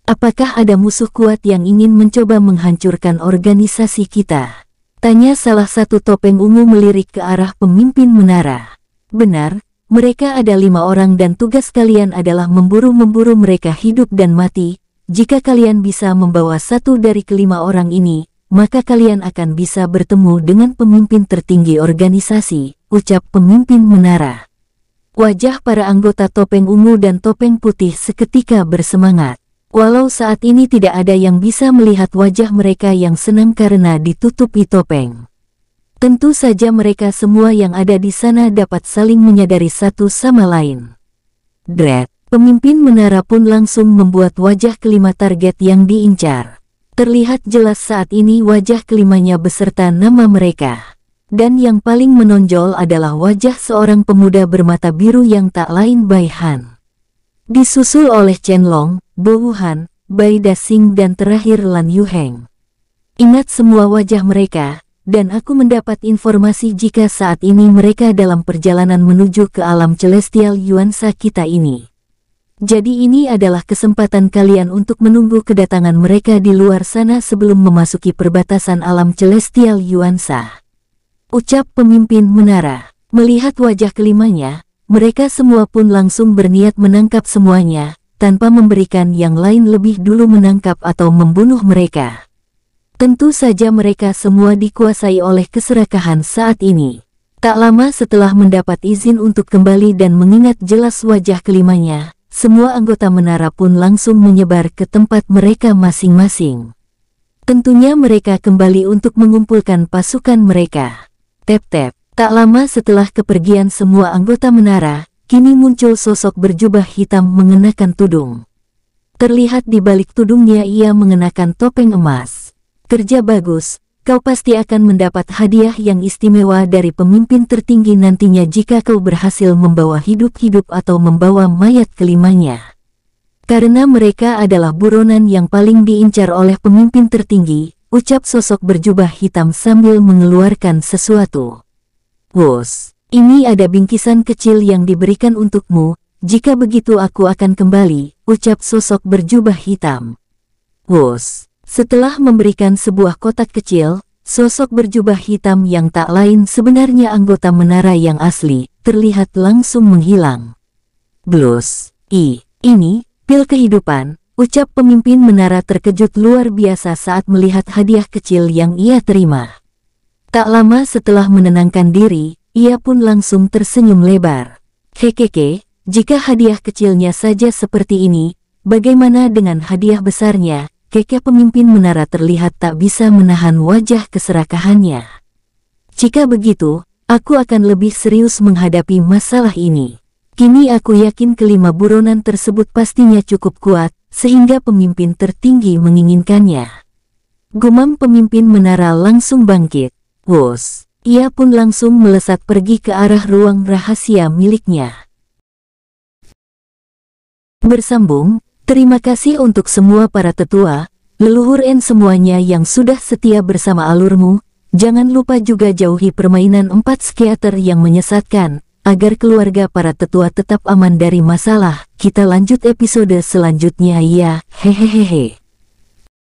Apakah ada musuh kuat yang ingin mencoba menghancurkan organisasi kita? Tanya salah satu topeng ungu melirik ke arah pemimpin menara. Benar, mereka ada 5 orang dan tugas kalian adalah memburu mereka hidup dan mati. Jika kalian bisa membawa satu dari kelima orang ini, maka kalian akan bisa bertemu dengan pemimpin tertinggi organisasi, ucap pemimpin menara. Wajah para anggota topeng ungu dan topeng putih seketika bersemangat. Walau saat ini tidak ada yang bisa melihat wajah mereka yang senang karena ditutupi topeng. Tentu saja mereka semua yang ada di sana dapat saling menyadari satu sama lain. Dread, pemimpin menara pun langsung membuat wajah kelima target yang diincar. Terlihat jelas saat ini wajah kelimanya beserta nama mereka. Dan yang paling menonjol adalah wajah seorang pemuda bermata biru yang tak lain Bai Han. Disusul oleh Chen-Long, Bo Wuhan, Bai Dasing dan terakhir Lan Yuheng. Ingat semua wajah mereka. Dan aku mendapat informasi jika saat ini mereka dalam perjalanan menuju ke alam celestial Yuansa kita ini. Jadi ini adalah kesempatan kalian untuk menunggu kedatangan mereka di luar sana sebelum memasuki perbatasan alam celestial Yuansa. Ucap pemimpin menara. Melihat wajah kelimanya, mereka semua pun langsung berniat menangkap semuanya, tanpa memberikan yang lain lebih dulu menangkap atau membunuh mereka. Tentu saja mereka semua dikuasai oleh keserakahan saat ini. Tak lama setelah mendapat izin untuk kembali dan mengingat jelas wajah kelimanya, semua anggota menara pun langsung menyebar ke tempat mereka masing-masing. Tentunya mereka kembali untuk mengumpulkan pasukan mereka. Tep-tep, tak lama setelah kepergian semua anggota menara, kini muncul sosok berjubah hitam mengenakan tudung. Terlihat di balik tudungnya ia mengenakan topeng emas. Kerja bagus, kau pasti akan mendapat hadiah yang istimewa dari pemimpin tertinggi nantinya jika kau berhasil membawa hidup-hidup atau membawa mayat kelimanya. Karena mereka adalah buronan yang paling diincar oleh pemimpin tertinggi, ucap sosok berjubah hitam sambil mengeluarkan sesuatu. Wos, ini ada bingkisan kecil yang diberikan untukmu, jika begitu aku akan kembali, ucap sosok berjubah hitam. Wos. Setelah memberikan sebuah kotak kecil, Sosok berjubah hitam yang tak lain sebenarnya anggota menara yang asli, terlihat langsung menghilang. Blus, ini, pil kehidupan, ucap pemimpin menara terkejut luar biasa saat melihat hadiah kecil yang ia terima. Tak lama setelah menenangkan diri, ia pun langsung tersenyum lebar. Hehehe, jika hadiah kecilnya saja seperti ini, bagaimana dengan hadiah besarnya? Keke pemimpin menara terlihat tak bisa menahan wajah keserakahannya. Jika begitu, aku akan lebih serius menghadapi masalah ini. Kini aku yakin kelima buronan tersebut pastinya cukup kuat, sehingga pemimpin tertinggi menginginkannya. Gumam pemimpin menara langsung bangkit. Wos, ia pun langsung melesat pergi ke arah ruang rahasia miliknya. Bersambung. Terima kasih untuk semua para tetua, leluhur semuanya yang sudah setia bersama alurmu. Jangan lupa juga jauhi permainan 4 psikiater yang menyesatkan, agar keluarga para tetua tetap aman dari masalah. Kita lanjut episode selanjutnya ya, hehehehe.